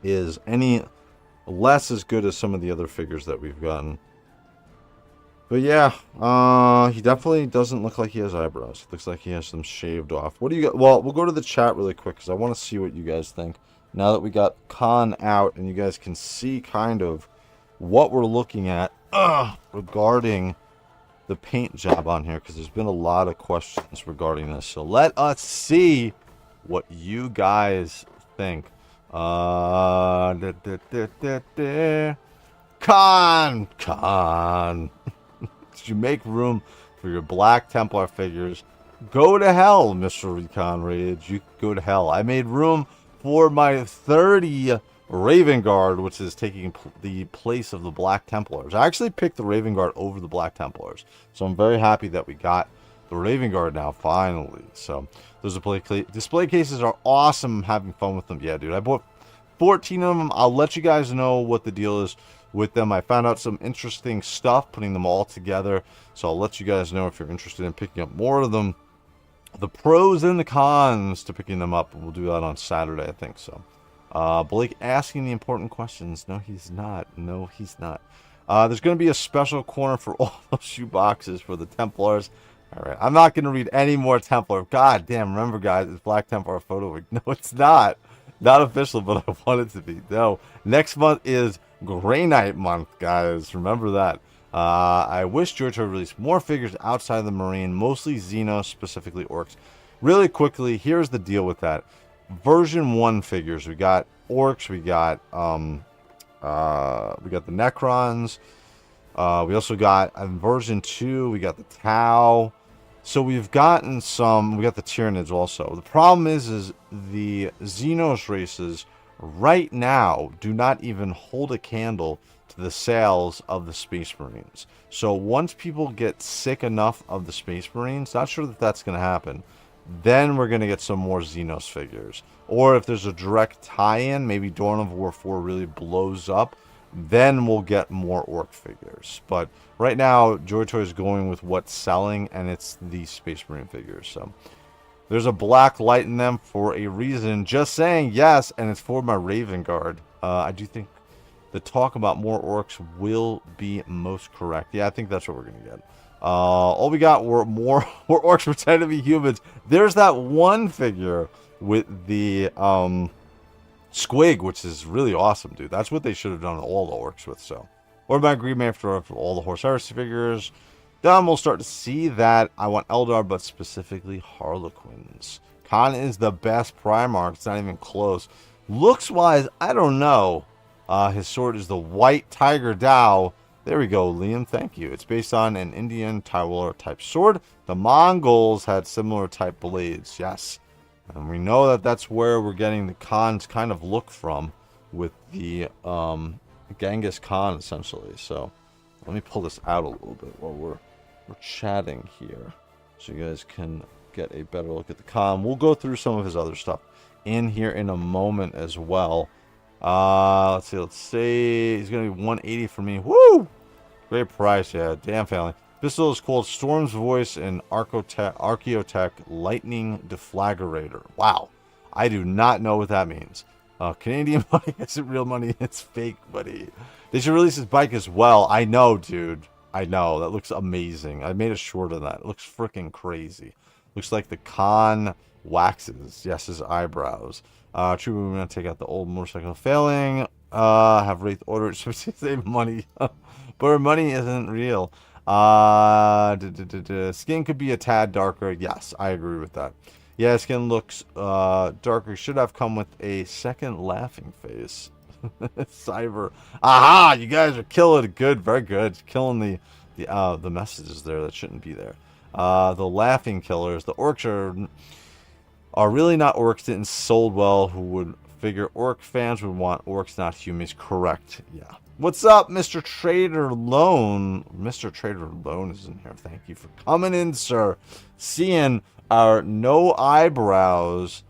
is any less as good as some of the other figures that we've gotten. But yeah, he definitely doesn't look like he has eyebrows. It looks like he has them shaved off. What do you got? Well, we'll go to the chat really quick because I want to see what you guys think. Now that we got Khan out and you guys can see kind of what we're looking at regarding the paint job on here, because there's been a lot of questions regarding this. So let us see what you guys think. Khan. Did you make room for your Black Templar figures? Go to hell, Mr. Recon Rage. You go to hell. I made room for my 30 Raven Guard, which is taking the place of the Black Templars. I actually picked the Raven Guard over the Black Templars, so I'm very happy that we got the Raven Guard now, finally. So those display cases are awesome. I'm having fun with them. Yeah, dude, I bought 14 of them. I'll let you guys know what the deal is with them. I found out some interesting stuff putting them all together, so I'll let you guys know if you're interested in picking up more of them. The pros and the cons to picking them up. We'll do that on Saturday, I think. So Blake asking the important questions. No, he's not. No, he's not. There's going to be a special corner for all those shoe boxes for the Templars. All right, I'm not going to read any more Templar. God damn, remember, guys, it's Black Templar Photo Week. No, it's not. Not official, but I want it to be. No, next month is Grey Knight month, guys. Remember that. I wish JOYTOY released more figures outside of the Marine, mostly Xenos, specifically Orcs. Really quickly, here's the deal with that. Version 1 figures. We got Orcs, we got the Necrons. We also got in version 2, we got the Tau. So we've gotten some, we got the Tyranids also. The problem is the Xenos races right now do not even hold a candle to the sales of the Space Marines. So once people get sick enough of the Space Marines, not sure that that's going to happen, then we're going to get some more Xenos figures. Or if there's a direct tie-in, maybe Dawn of War 4 really blows up, then we'll get more Orc figures. But right now, JOYTOY is going with what's selling, and it's the Space Marine figures. So there's a black light in them for a reason. Just saying, yes, and it's for my Raven Guard. I do think the talk about more Orcs will be most correct. Yeah, I think that's what we're going to get. All we got were more Orcs pretend to be humans. There's that one figure with the Squig, which is really awesome, dude. That's what they should have done all the Orcs with. So, or my agreement for all the Horus Heresy figures. Then we'll start to see that I want Eldar, but specifically Harlequins. Khan is the best Primarch. It's not even close. Looks wise, I don't know. His sword is the White Tiger Dao. There we go, Liam. Thank you. It's based on an Indian Taiwar type sword. The Mongols had similar type blades. Yes. And we know that that's where we're getting the Khan's kind of look from with the Genghis Khan, essentially. So let me pull this out a little bit while we're chatting here. so you guys can get a better look at the Khan. We'll go through some of his other stuff in here in a moment as well. Let's see. He's going to be 180 for me. Woo! Great price, yeah. Damn family. Pistol is called Storm's Voice and Archaeotech Lightning Deflagrator. Wow. I do not know what that means. Canadian money isn't real money. It's fake money. They should release his bike as well. I know, dude. I know. That looks amazing. I made a short of that. It looks freaking crazy. Looks like the Khan waxes. Yes, his eyebrows. True, we're going to take out the old motorcycle failing. Have Wraith ordered so we save money. But our money isn't real. Skin could be a tad darker. Yes, I agree with that. Yeah, skin looks darker. Should have come with a second laughing face. Cyber. Aha! You guys are killing it. Good, very good. Killing the messages there that shouldn't be there. The laughing killers. The orcs are really not orcs. Didn't sold well. Who would figure orc fans would want orcs, not humans? Correct. Yeah. What's up, Mr. Trader Lone? Mr. Trader Lone is in here. Thank you for coming in, sir. Seeing our no eyebrows,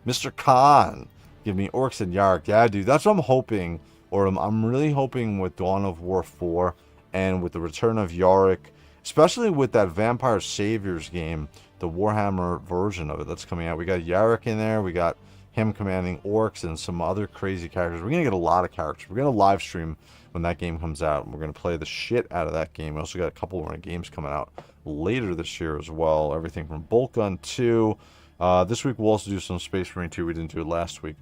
Mr. Khan. Give me orcs and Yark. Yeah, dude, that's what I'm hoping. Or I'm really hoping with Dawn of War 4 and with the return of Yarick, especially with that Vampire Saviors game, the Warhammer version of it that's coming out. We got Yarick in there. We got him commanding orcs and some other crazy characters. We're going to get a lot of characters. We're going to live stream when that game comes out. And we're going to play the shit out of that game. We also got a couple more games coming out later this year as well. Everything from Bolt Gun 2. This week we'll also do some Space Marine 2. We didn't do it last week.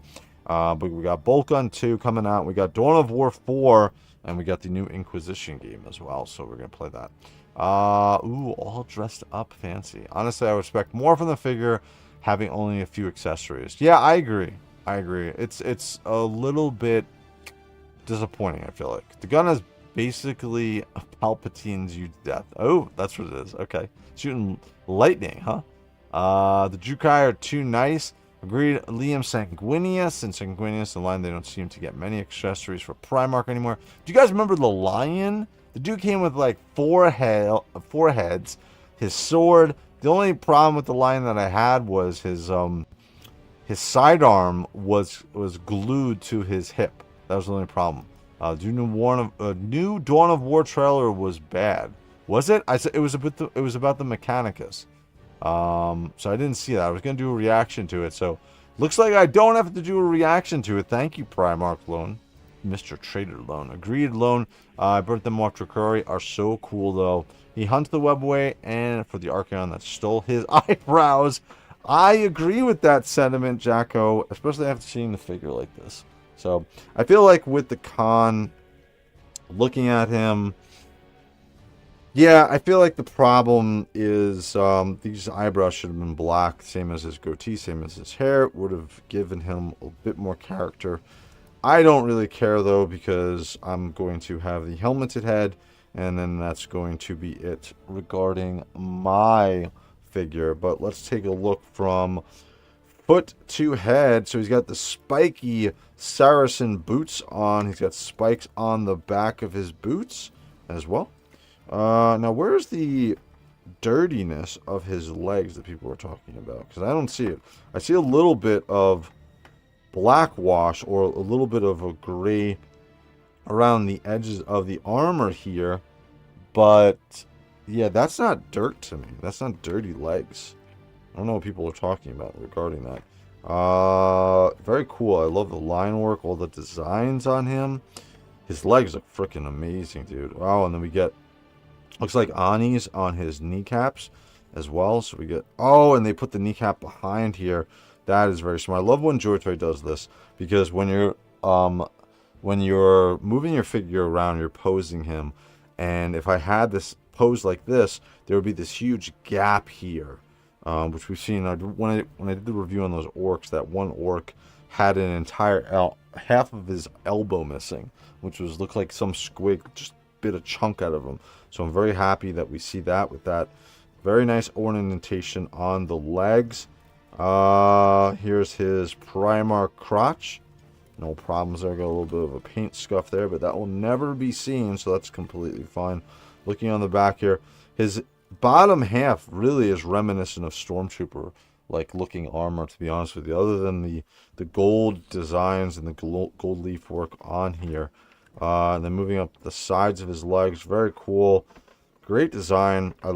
But we got Bolt Gun 2 coming out. We got Dawn of War 4. And we got the new Inquisition game as well. So we're going to play that. Ooh, all dressed up fancy. Honestly, I would expect more from the figure, having only a few accessories. Yeah, I agree. I agree. It's a little bit disappointing, I feel like. The gun is basically Palpatine's you to death. Oh, that's what it is. Okay. Shooting lightning, huh? The Jukai are too nice. Agreed. Liam Sanguinius. And Sanguinius, the line, they don't seem to get many accessories for Primarch anymore. Do you guys remember the lion? The dude came with like four heads, his sword. The only problem with the lion that I had was his sidearm was glued to his hip. That was the only problem. New Dawn of War trailer was bad. Was it? I said it was about the Mechanicus. So I didn't see that. I was gonna do a reaction to it. So looks like I don't have to do a reaction to it. Thank you, Primarch Lone. Mr. Trader Lone. Agreed, Lone. I burnt them off. Drakari are so cool, though. He hunts the webway, and for the Archaon that stole his eyebrows. I agree with that sentiment, Jacko, especially after seeing the figure like this. So, I feel like with the Khan, looking at him, yeah, I feel like the problem is these eyebrows should have been black, same as his goatee, same as his hair. Would have given him a bit more character. I don't really care, though, because I'm going to have the helmeted head, and then that's going to be it regarding my figure. But let's take a look from foot to head. So he's got the spiky Saracen boots on. He's got spikes on the back of his boots as well. Now, where's the dirtiness of his legs that people were talking about? Because I don't see it. I see a little bit of black wash or a little bit of a gray around the edges of the armor here, but yeah, that's not dirt to me. That's not dirty legs. I don't know what people are talking about regarding that. Very cool. I love the line work, all the designs on him. His legs look freaking amazing, dude. Wow. And then we get, looks like Ani's on his kneecaps as well. So we get, oh, and they put the kneecap behind here. That is very smart. I love when JOYTOY does this, because when you're moving your figure around, you're posing him, and if I had this pose like this, there would be this huge gap here, which we've seen when I did the review on those orcs. That one orc had an entire half of his elbow missing, which looked like some squig just bit a chunk out of him. So I'm very happy that we see that with that very nice ornamentation on the legs. Here's his Primarch crotch. No problems there. Got a little bit of a paint scuff there, but that will never be seen, so that's completely fine. Looking on the back here, his bottom half really is reminiscent of Stormtrooper like looking armor, to be honest with you, other than the gold designs and the gold leaf work on here. And then moving up the sides of his legs, very cool. Great design. I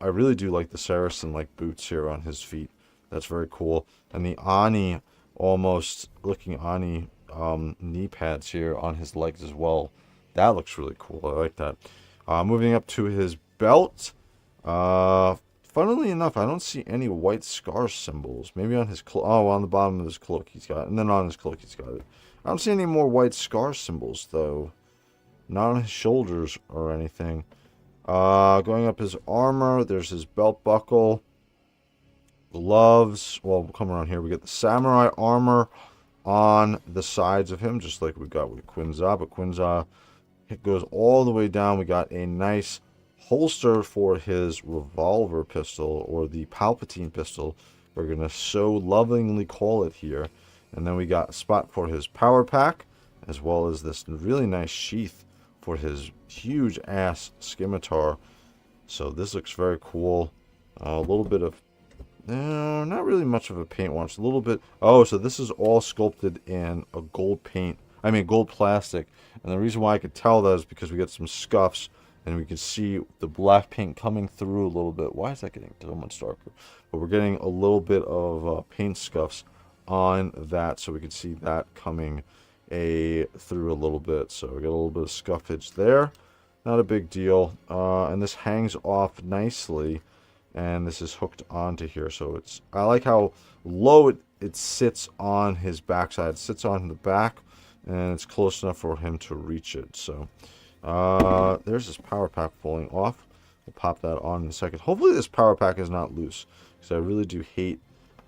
really do like the Saracen like boots here on his feet. That's very cool. And the Ani, almost looking Ani knee pads here on his legs as well. That looks really cool. I like that. Moving up to his belt. Funnily enough, I don't see any white scar symbols. Maybe on his on the bottom of his cloak he's got it. And then on his cloak he's got it. I don't see any more white scar symbols though. Not on his shoulders or anything. Going up his armor, there's his belt buckle, gloves. Well, we'll come around here. We get the samurai armor on the sides of him, just like we got with Qin Xa. But Qin Xa, it goes all the way down. We got a nice holster for his revolver pistol, or the Palpatine pistol, we're going to so lovingly call it here. And then we got a spot for his power pack, as well as this really nice sheath for his huge ass scimitar. So this looks very cool. A little bit of, not really much of a paint wash. A little bit. Oh, so this is all sculpted in a gold paint. I mean gold plastic. And the reason why I could tell that is because we get some scuffs, and we can see the black paint coming through a little bit. Why is that getting so much darker? But we're getting a little bit of paint scuffs on that, so we can see that coming through a little bit. So we got a little bit of scuffage there. Not a big deal. And this hangs off nicely, and this is hooked onto here. So I like how low it sits on his backside. It sits on the back, and it's close enough for him to reach it. So there's this power pack falling off. We'll pop that on in a second. Hopefully this power pack is not loose, because I really do hate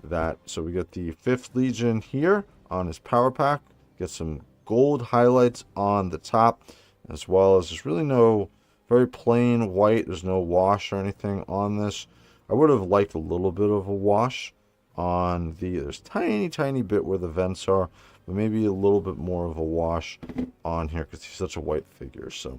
that. So we get the 5th Legion here on his power pack. Get some gold highlights on the top, as well as there's really no, very plain white. There's no wash or anything on this. I would have liked a little bit of a wash on there's tiny bit where the vents are, but maybe a little bit more of a wash on here, because he's such a white figure. So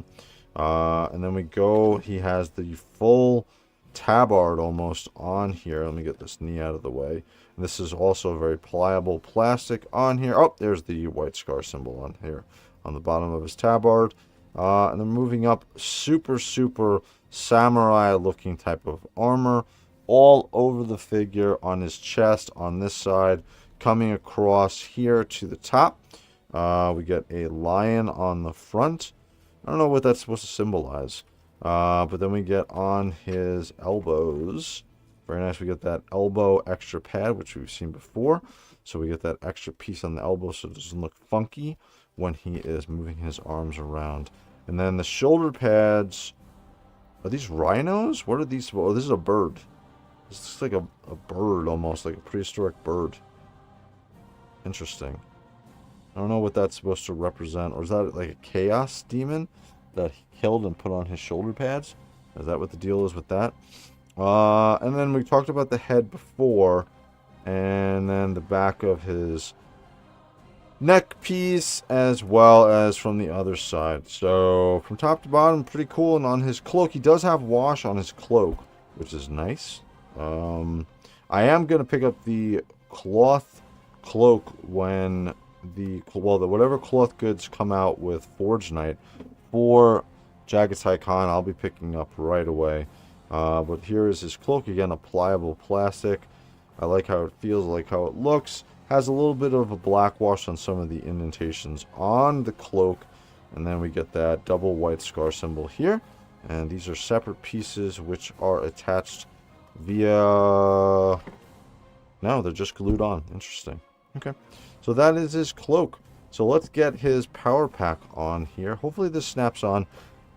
and then we go, he has the full tabard almost on here. Let me get this knee out of the way. And this is also very pliable plastic on here. Oh, there's the white scar symbol on here on the bottom of his tabard. And then moving up, super samurai looking type of armor all over the figure, on his chest, on this side, coming across here to the top. We get a lion on the front. I don't know what that's supposed to symbolize. But then we get on his elbows. Very nice. We get that elbow extra pad, which we've seen before. So we get that extra piece on the elbow so it doesn't look funky when he is moving his arms around. And then the shoulder pads. Are these rhinos? What are these? Oh, this is a bird. This looks like a bird, almost like a prehistoric bird. Interesting. I don't know what that's supposed to represent. Or is that like a chaos demon that he killed and put on his shoulder pads? Is that what the deal is with that? And then we talked about the head before, and then the back of his neck piece, as well as from the other side. So from top to bottom, pretty cool. And on his cloak, he does have wash on his cloak, which is nice. I am going to pick up the cloth cloak when whatever cloth goods come out with Forge Night for Jaghatai Khan, I'll be picking up right away. But here is his cloak. Again, a pliable plastic. I like how it feels, like how it looks. Has a little bit of a black wash on some of the indentations on the cloak. And then we get that double white scar symbol here. And these are separate pieces which are attached via... No, they're just glued on. Interesting. Okay. So that is his cloak. So let's get his power pack on here. Hopefully this snaps on.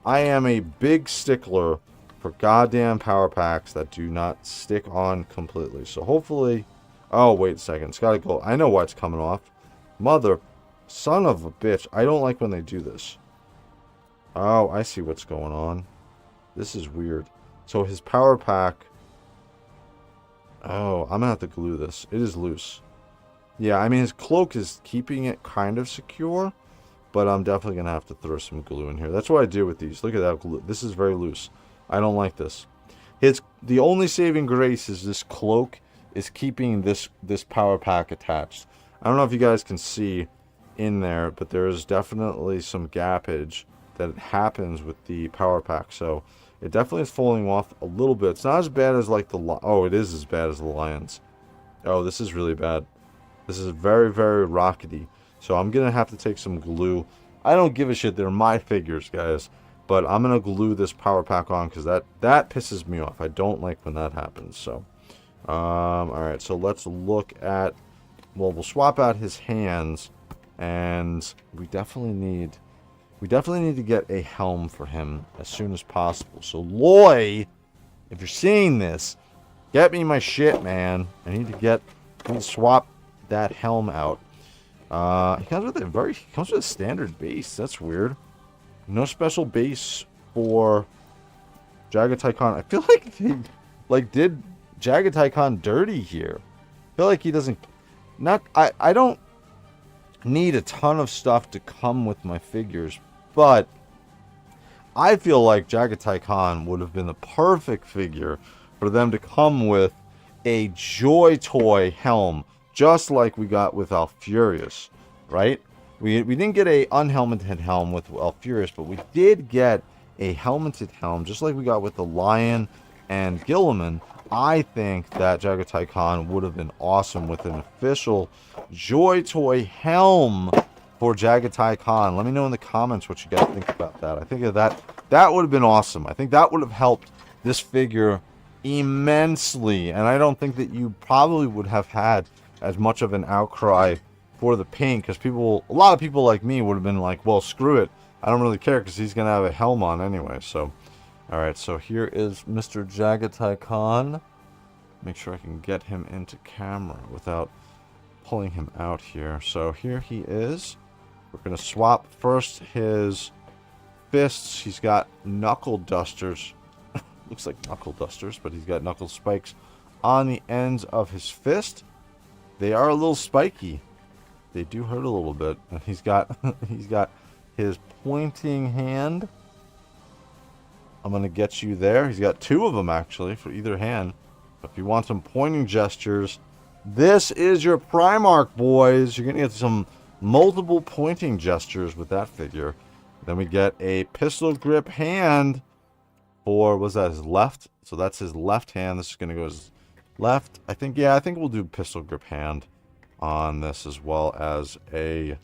I am a big stickler for goddamn power packs that do not stick on completely. So hopefully... Oh, wait a second. It's got to go. I know why it's coming off. Mother... Son of a bitch. I don't like when they do this. Oh, I see what's going on. This is weird. So his power pack... Oh, I'm going to have to glue this. It is loose. Yeah, I mean, his cloak is keeping it kind of secure, but I'm definitely going to have to throw some glue in here. That's what I do with these. Look at that glue. This is very loose. I don't like this. The only saving grace is this cloak is keeping this power pack attached. I don't know if you guys can see in there, but there is definitely some gappage that happens with the power pack. So it definitely is falling off a little bit. It's not as bad as like it is as bad as the Lions. Oh, this is really bad. This is very, very rockety. So I'm gonna have to take some glue. I don't give a shit. They're my figures, guys. But I'm gonna glue this power pack on because that pisses me off. I don't like when that happens. So, all right. So let's look at. Well, we'll swap out his hands, and we definitely need to get a helm for him as soon as possible. So Loy, if you're seeing this, get me my shit, man. I need to swap that helm out. He comes with a standard base. That's weird. No special base for Jaghatai Khan. I feel like they did Jaghatai Khan dirty here. I feel like he doesn't. I don't need a ton of stuff to come with my figures, but I feel like Jaghatai Khan would have been the perfect figure for them to come with a JOYTOY helm, just like we got with Alfurious, right? We didn't get a unhelmeted helm with Alfurious, but we did get a helmeted helm, just like we got with the Lion and Gilliman. I think that Jaghatai Khan would have been awesome with an official JOYTOY helm for Jaghatai Khan. Let me know in the comments what you guys think about that. I think that would have been awesome. I think that would have helped this figure immensely, and I don't think that you probably would have had as much of an outcry for the paint, because a lot of people like me would have been like, well, screw it, I don't really care because he's gonna have a helm on anyway. So all right, so here is Mr. Jaghatai Khan. Make sure I can get him into camera without pulling him out here. So here he is. We're gonna swap first his fists. He's got knuckle dusters. Looks like knuckle dusters, but he's got knuckle spikes on the ends of his fist. They are a little spiky. They do hurt a little bit. And he's got his pointing hand. I'm gonna get you there. He's got two of them actually for either hand. But if you want some pointing gestures, this is your Primarch, boys. You're gonna get some multiple pointing gestures with that figure. Then we get a pistol grip hand for, was that his left? So that's his left hand. This is gonna go his left. I think we'll do pistol grip hand on this, as well as a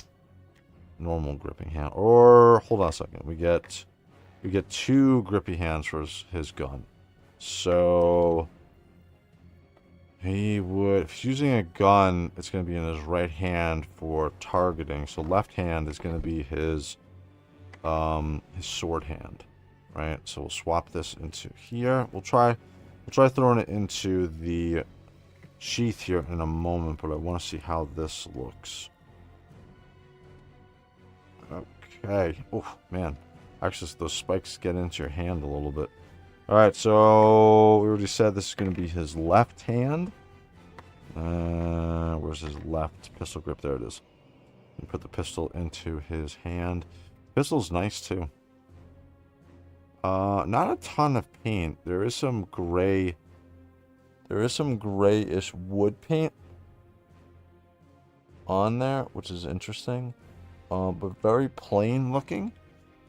normal gripping hand. Or hold on a second, we get two grippy hands for his gun. So if he's using a gun, it's going to be in his right hand for targeting. So left hand is going to be his sword hand, right? So we'll swap this into here. We'll try throwing it into the sheath here in a moment, but I want to see how this looks. Okay. Oh man, actually those spikes get into your hand a little bit. All right, so we already said this is going to be his left hand. Where's his left pistol grip? There it is. And put the pistol into his hand. Pistol's nice too. Not a ton of paint. There is some gray. There is some grayish wood paint on there, which is interesting, but very plain looking.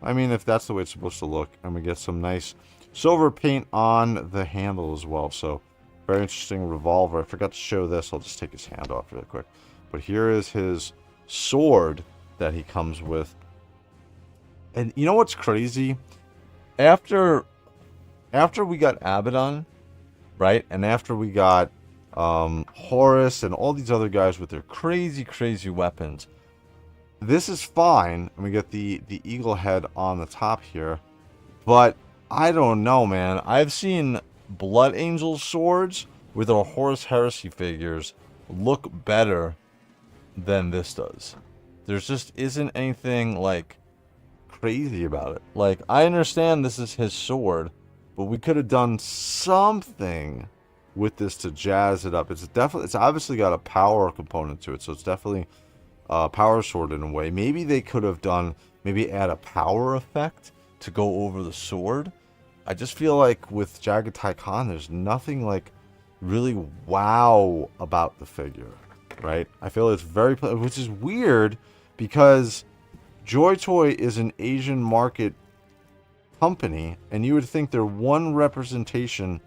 I mean, if that's the way it's supposed to look. And we get some nice silver paint on the handle as well. So very interesting revolver. I forgot to show this. I'll just take his hand off really quick. But here is his sword that he comes with. And you know what's crazy? After we got Abaddon, right? And after we got Horus and all these other guys with their crazy, crazy weapons, this is fine. And we get the eagle head on the top here. But I don't know, man. I've seen Blood Angel swords with our Horus Heresy figures look better than this does. There just isn't anything like crazy about it. Like, I understand this is his sword, but we could have done something with this to jazz it up. It's obviously got a power component to it, so it's definitely a power sword in a way. Maybe they could have done, maybe add a power effect to go over the sword. I just feel like with Jaghatai Khan, there's nothing like really wow about the figure, right? I feel it's very, which is weird because JOYTOY is an Asian market company, and you would think they're one representation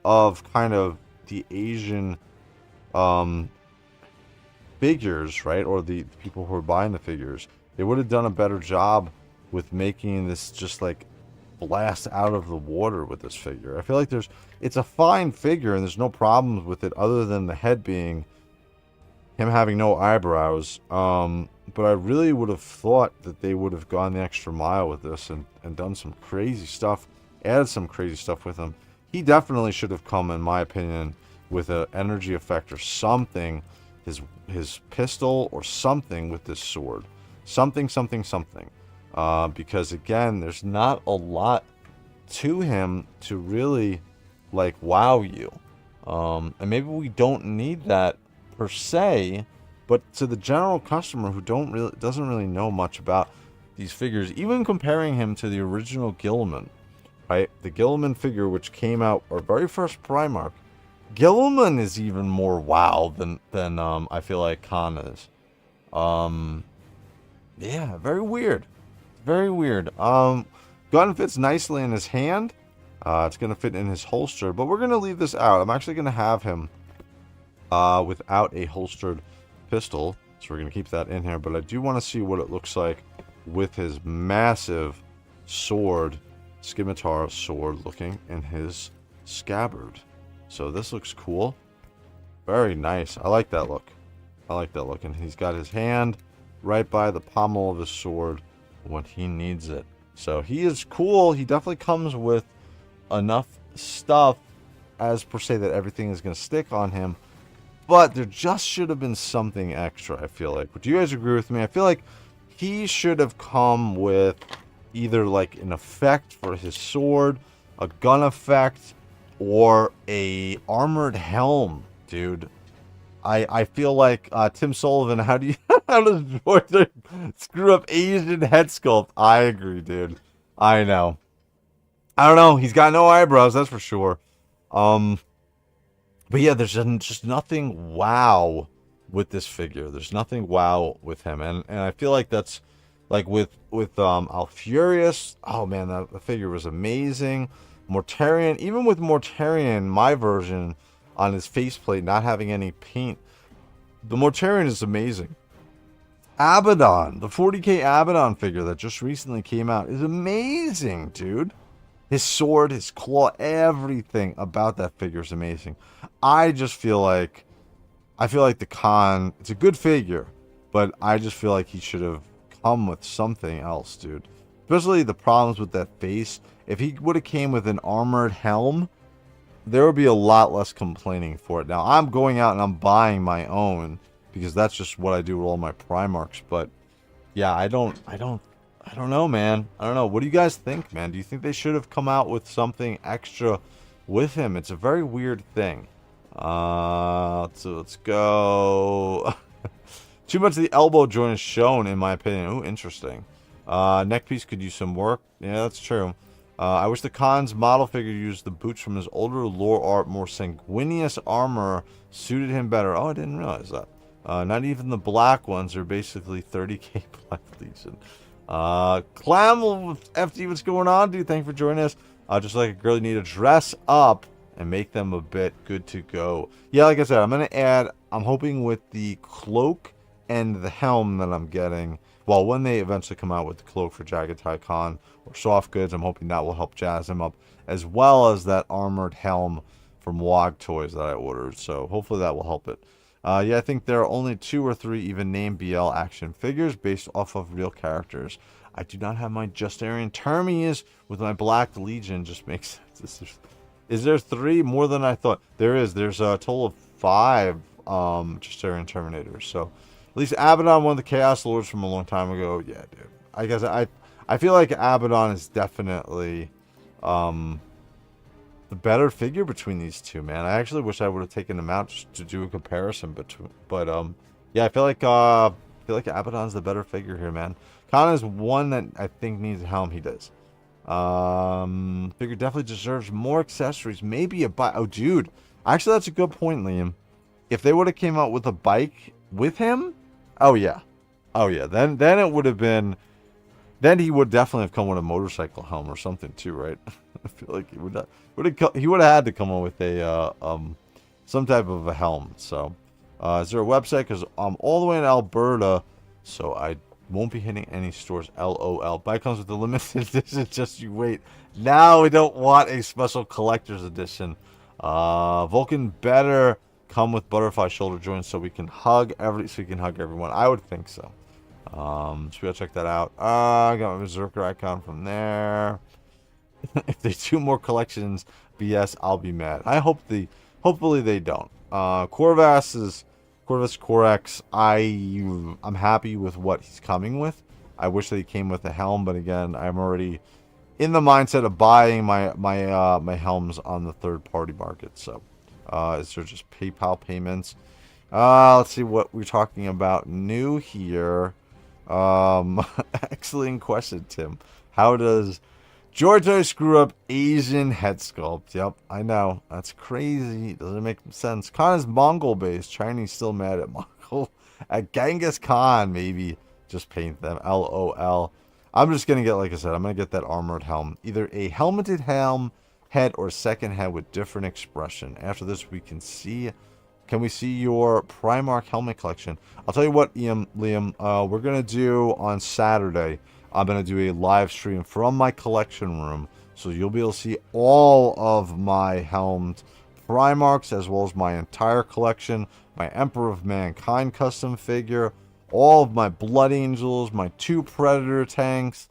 of kind of the Asian figures, right? Or the people who are buying the figures. They would have done a better job with making this just like blast out of the water with this figure. I feel like it's a fine figure and there's no problems with it other than the head being him having no eyebrows. But I really would have thought that they would have gone the extra mile with this and done some crazy stuff, added some crazy stuff with him. He definitely should have come, in my opinion, with an energy effect or something, his pistol or something with this sword. Something. Because again, there's not a lot to him to really like wow you. And maybe we don't need that per se, but to the general customer who doesn't really know much about these figures, even comparing him to the original Gilliman, right? The Gilliman figure, which came out our very first Primarch, Gilliman is even more wow than I feel like Khan is. Yeah, very weird. Very weird. Gun fits nicely in his hand. It's going to fit in his holster, but we're going to leave this out. I'm actually going to have him without a holstered pistol, so we're going to keep that in here, but I do want to see what it looks like with his massive sword, scimitar sword looking in his scabbard. So this looks cool. Very nice. I like that look. And he's got his hand right by the pommel of his sword when he needs it. So he is cool. He definitely comes with enough stuff as per se that everything is going to stick on him. But there just should have been something extra, I feel like. Do you guys agree with me? I feel like he should have come with either like an effect for his sword, a gun effect, or a armored helm, dude. I feel like Tim Sullivan, how does JOYTOY screw up Asian head sculpt? I agree, dude. I know. I don't know. He's got no eyebrows, that's for sure. But yeah, there's just nothing wow with this figure. There's nothing wow with him, and I feel like that's like with Alfurious. Oh man, the figure was amazing. Mortarion, even with Mortarion, my version on his faceplate not having any paint, the Mortarion is amazing. Abaddon, the 40k Abaddon figure that just recently came out is amazing, dude. His sword, his claw, everything about that figure is amazing. I feel like the Khan, it's a good figure, but I just feel like he should have come with something else, dude. Especially the problems with that face. If he would have came with an armored helm, there would be a lot less complaining for it. Now, I'm going out and I'm buying my own because that's just what I do with all my Primarchs. But yeah, I don't know, man. I don't know. What do you guys think, man? Do you think they should have come out with something extra with him? It's a very weird thing. So let's go. Too much of the elbow joint is shown, in my opinion. Ooh, interesting. Neck piece could use some work. Yeah, that's true. I wish the Khan's model figure used the boots from his older lore art. More sanguineous armor suited him better. Oh, I didn't realize that. Not even the black ones are basically 30k Black Legion. Clam with FD, what's going on, dude? Thank you for joining us. Just like a girl, you need to dress up and make them a bit good to go. Yeah, like I said, I'm going to add, I'm hoping with the cloak and the helm that I'm getting, well, when they eventually come out with the cloak for Jaghatai Khan or soft goods, I'm hoping that will help jazz him up, as well as that armored helm from Wog Toys that I ordered. So hopefully that will help it. Yeah, I think there are only 2 or 3 even named BL action figures based off of real characters. I do not have my Justarian Termies with my Black Legion. Just makes sense. Is there 3? More than I thought. There is. There's a total of 5 Justarian Terminators. So at least Abaddon, one of the Chaos Lords from a long time ago. Yeah, dude. I guess I feel like Abaddon is definitely the better figure between these two, man. I actually wish I would have taken them out just to do a comparison between. But yeah, I feel like Abaddon's the better figure here, man. Khan is one that I think needs a helm. He does. Figure definitely deserves more accessories. Maybe a bike. Oh, dude. Actually, that's a good point, Liam. If they would have came out with a bike with him, oh yeah, oh yeah. Then it would have been. Then he would definitely have come with a motorcycle helm or something too, right? I feel like he would have had to come up with a some type of a helm. So, is there a website? Because I'm all the way in Alberta, so I won't be hitting any stores. LOL. Bike comes with the limited edition. Just you wait. Now we don't want a special collector's edition. Vulcan better come with butterfly shoulder joints so we can hug everyone. I would think so. So we gotta check that out. I got my Berserker icon from there. If they do more collections, BS, I'll be mad. Hopefully they don't. Corvus Corex. I'm happy with what he's coming with. I wish that he came with a helm, but again, I'm already in the mindset of buying my helms on the third-party market. So, is there just PayPal payments? Let's see what we're talking about new here. Excellent question, Tim. How does JOYTOY screw up Asian head sculpt? Yep, I know. That's crazy. Doesn't make sense. Khan is Mongol-based. Chinese still mad at Mongol. At Genghis Khan, maybe just paint them. LOL. I'm just going to get, like I said, I'm going to get that armored helm. Either a helmeted helm head or second head with different expression. After this, we can see... Can we see your Primarch helmet collection? I'll tell you what, Liam, we're going to do on Saturday. I'm going to do a live stream from my collection room. So you'll be able to see all of my helmed Primarchs as well as my entire collection. My Emperor of Mankind custom figure. All of my Blood Angels. My 2 Predator tanks.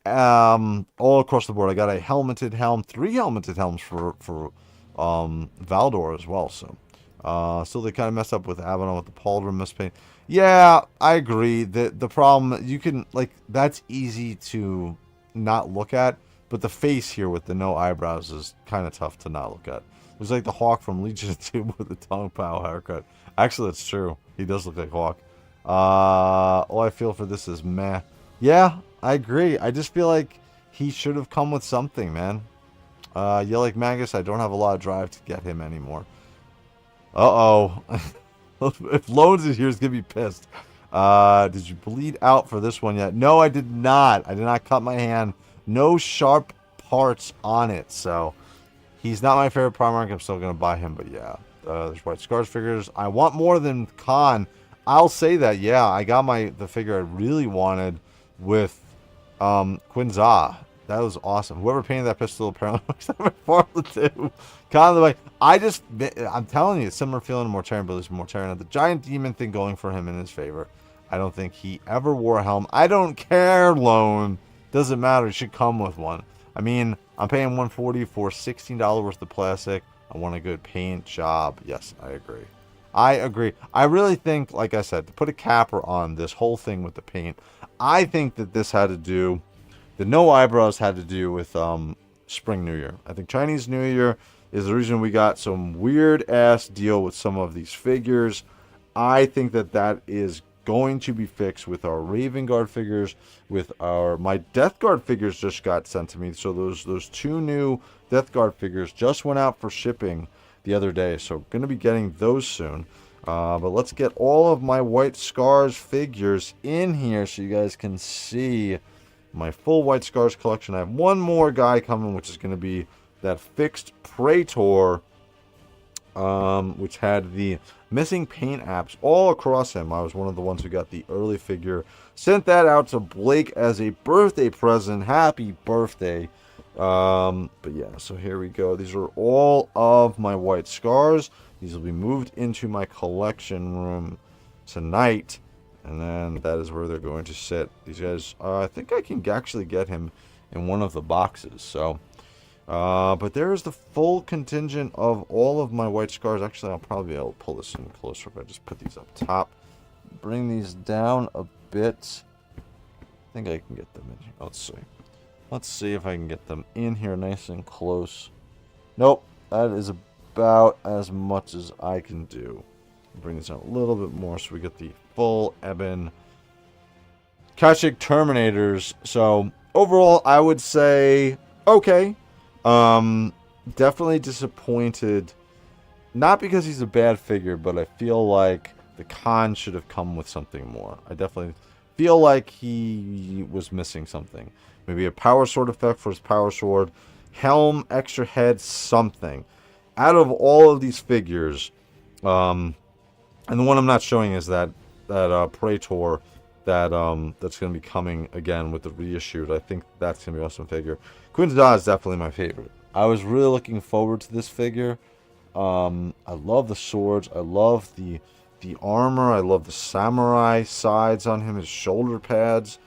All across the board. I got a helmeted helm. 3 helmeted helms for Valdor as well. So. Still they kind of messed up with Abaddon with the pauldron mispaint. Yeah, I agree. The problem, you can, like, that's easy to not look at, but the face here with the no eyebrows is kind of tough to not look at. It was like the Hawk from Legion of Doom with the tongue pow haircut. Actually, that's true. He does look like Hawk. All I feel for this is meh. Yeah, I agree. I just feel like he should have come with something, man. Yeah, like Magus, I don't have a lot of drive to get him anymore. Uh-oh. If Loans is here, he's going to be pissed. Did you bleed out for this one yet? No, I did not. I did not cut my hand. No sharp parts on it. So, he's not my favorite Primarch. I'm still going to buy him. But yeah, there's White Scars figures. I want more than Khan. I'll say that, yeah. I got the figure I really wanted with Qin Xa. That was awesome. Whoever painted that pistol apparently looks like my father too. Kind of the way I'm telling you, similar feeling to Mortarion, but there's Mortarion. The giant demon thing going for him in his favor. I don't think he ever wore a helm. I don't care, Lone. Doesn't matter. He should come with one. I mean, I'm paying $140 for $16 worth of plastic. I want a good paint job. Yes, I agree. I agree. I really think, like I said, to put a capper on this whole thing with the paint, I think that this had to do. The no eyebrows had to do with Spring New Year. I think Chinese New Year is the reason we got some weird-ass deal with some of these figures. I think that is going to be fixed with our Raven Guard figures, with my Death Guard figures just got sent to me. So those 2 new Death Guard figures just went out for shipping the other day. So going to be getting those soon. But let's get all of my White Scars figures in here so you guys can see my full White Scars collection. I have one more guy coming, which is going to be that fixed Praetor, which had the missing paint apps all across him. I was one of the ones who got the early figure. Sent that out to Blake as a birthday present. Happy birthday. But yeah, so here we go. These are all of my White Scars. These will be moved into my collection room tonight. And then that is where they're going to sit. These guys, I think I can actually get him in one of the boxes. So, but there is the full contingent of all of my White Scars. Actually, I'll probably be able to pull this in closer if I just put these up top. Bring these down a bit. I think I can get them in here. Let's see. Let's see if I can get them in here nice and close. Nope. That is about as much as I can do. Bring this down a little bit more so we get the full Ebon Kashik Terminators. So overall, I would say okay. Definitely disappointed. Not because he's a bad figure, but I feel like the Khan should have come with something more. I definitely feel like he was missing something. Maybe a power sword effect for his power sword. Helm, extra head, something. Out of all of these figures, and the one I'm not showing is that Praetor that's going to be coming again with the reissued. I think that's going to be an awesome figure. Qin Xa is definitely my favorite. I was really looking forward to this figure. I love the swords. I love the armor. I love the samurai sides on him. His shoulder pads.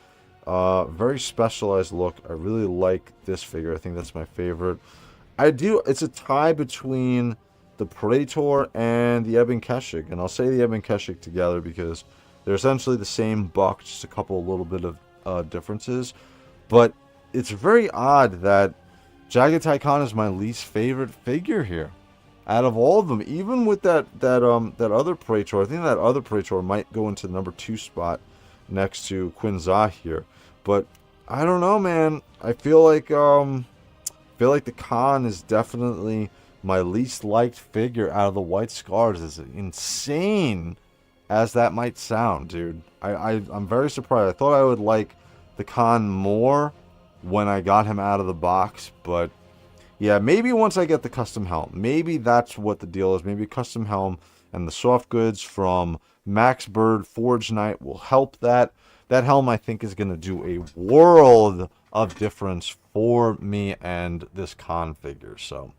Very specialized look. I really like this figure. I think that's my favorite. It's a tie between the Praetor and the Ebon Keshik. And I'll say the Ebon Keshik together because they're essentially the same buck, just a couple little bit of differences. But it's very odd that Jaghatai Khan is my least favorite figure here. Out of all of them, even with that other Praetor, I think that other Praetor might go into the number 2 spot next to Qin Xa here. But I don't know, man. I feel like the Khan is definitely my least liked figure out of the White Scars. As insane as that might sound, dude. I'm very surprised. I thought I would like the Khan more when I got him out of the box, but yeah, maybe once I get the custom helm. Maybe that's what the deal is. Maybe custom helm and the soft goods from Max Bird Forge Knight will help that. That helm, I think, is going to do a world of difference for me and this Khan figure. So,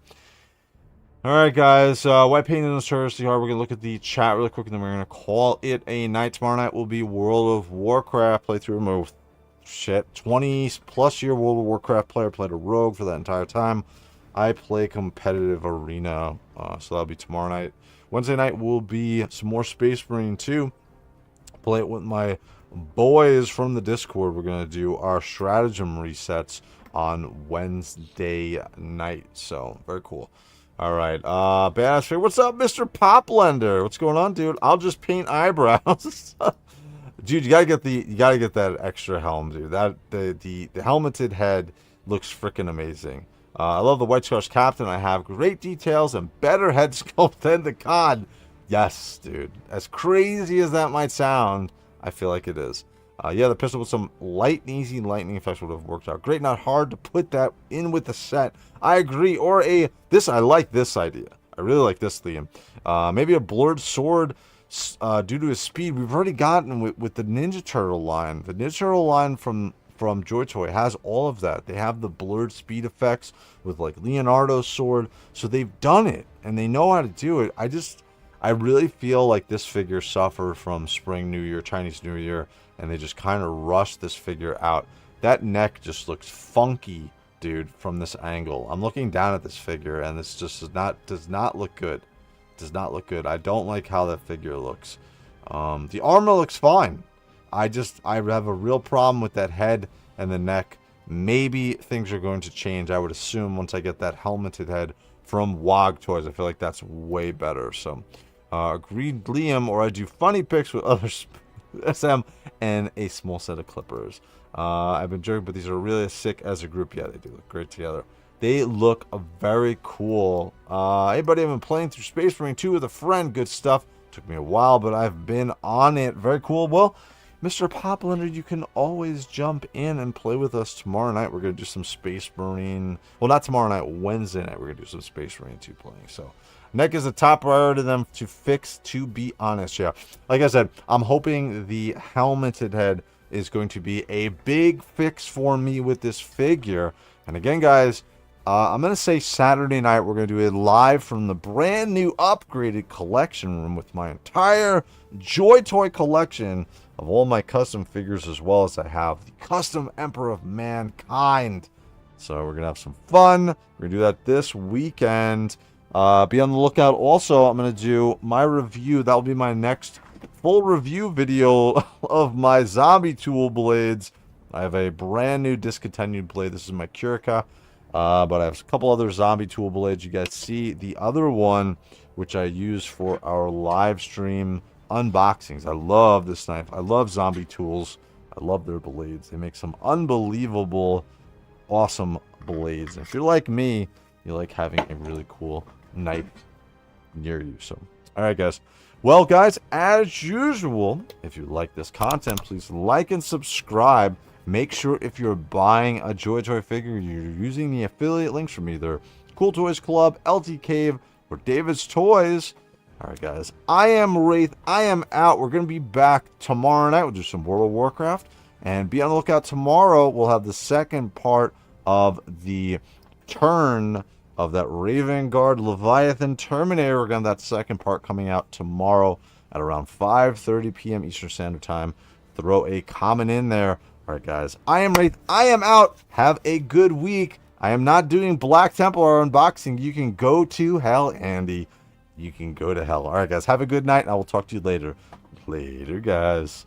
alright, guys. White Paint in the Heresy Hard. We're going to look at the chat really quick, and then we're going to call it a night. Tomorrow night will be World of Warcraft playthrough. Move. Shit. 20-plus year World of Warcraft player. Played a rogue for that entire time. I play competitive arena, so that'll be tomorrow night. Wednesday night will be some more Space Marine 2. Play it with my boys from the Discord. We're going to do our stratagem resets on Wednesday night, so very cool. All right, Badass Figure. What's up, Mr. Poplender? What's going on, dude? I'll just paint eyebrows. Dude, you gotta get that extra helm, dude. The helmeted head looks freaking amazing. I love the White Scars Captain. I have great details and better head sculpt than the Khan. Yes, dude. As crazy as that might sound, I feel like it is. Yeah, the pistol with some light and easy lightning effects would have worked out great. Not hard to put that in with the set. I agree. Or I like this idea. I really like this theme. Maybe a blurred sword due to his speed. We've already gotten with the Ninja Turtle line. The Ninja Turtle line from JOYTOY has all of that. They have the blurred speed effects with like Leonardo's sword. So they've done it and they know how to do it. I really feel like this figure suffered from Spring New Year, Chinese New Year, and they just kind of rushed this figure out. That neck just looks funky, dude, from this angle. I'm looking down at this figure and this just does not look good. Does not look good. I don't like how that figure looks. The armor looks fine. I have a real problem with that head and the neck. Maybe things are going to change, I would assume, once I get that helmeted head from WOG Toys. I feel like that's way better. So, agreed, Liam, or I do funny pics with other SM and a small set of clippers. I've been joking, but these are really sick as a group. Yeah, they do look great together. They look very cool. Hey, buddy, I've been playing through Space Marine 2 with a friend. Good stuff. Took me a while, but I've been on it. Very cool. Well, Mr. Poplender, you can always jump in and play with us tomorrow night. We're going to do some Space Marine. Well, not tomorrow night. Wednesday night, we're going to do some Space Marine 2 playing. So, neck is a top priority to them to fix, to be honest. Yeah. Like I said, I'm hoping the helmeted head is going to be a big fix for me with this figure. And again, guys, I'm going to say Saturday night, we're going to do it live from the brand new upgraded collection room with my entire JOYTOY collection of all my custom figures, as well as I have the custom Emperor of Mankind. So we're going to have some fun. We're going to do that this weekend. Be on the lookout. Also, I'm going to do my review. That will be my next full review video of my zombie tool blades. I have a brand new discontinued blade. This is my Kurika. But I have a couple other zombie tool blades. You guys see the other one, which I use for our live stream unboxings. I love this knife. I love zombie tools. I love their blades. They make some unbelievable, awesome blades. And if you're like me, you like having a really cool knife near you. So, alright guys. Well guys, as usual, if you like this content, please like and subscribe. Make sure if you're buying a JOYTOY figure, you're using the affiliate links from either CoolToysClub, LT Cave, or David's Toys. Alright guys, I am Wraith, I am out. We're going to be back tomorrow night. We'll do some World of Warcraft. And be on the lookout tomorrow. We'll have the second part of the turn of that Raven Guard Leviathan Terminator. We're going to have that second part coming out tomorrow at around 5:30 p.m. Eastern Standard Time. Throw a comment in there. Alright guys, I am Wraith, I am out. Have a good week. I am not doing Black Templar unboxing. You can go to hell, Andy. You can go to hell. Alright guys, have a good night, and I will talk to you later. Later guys.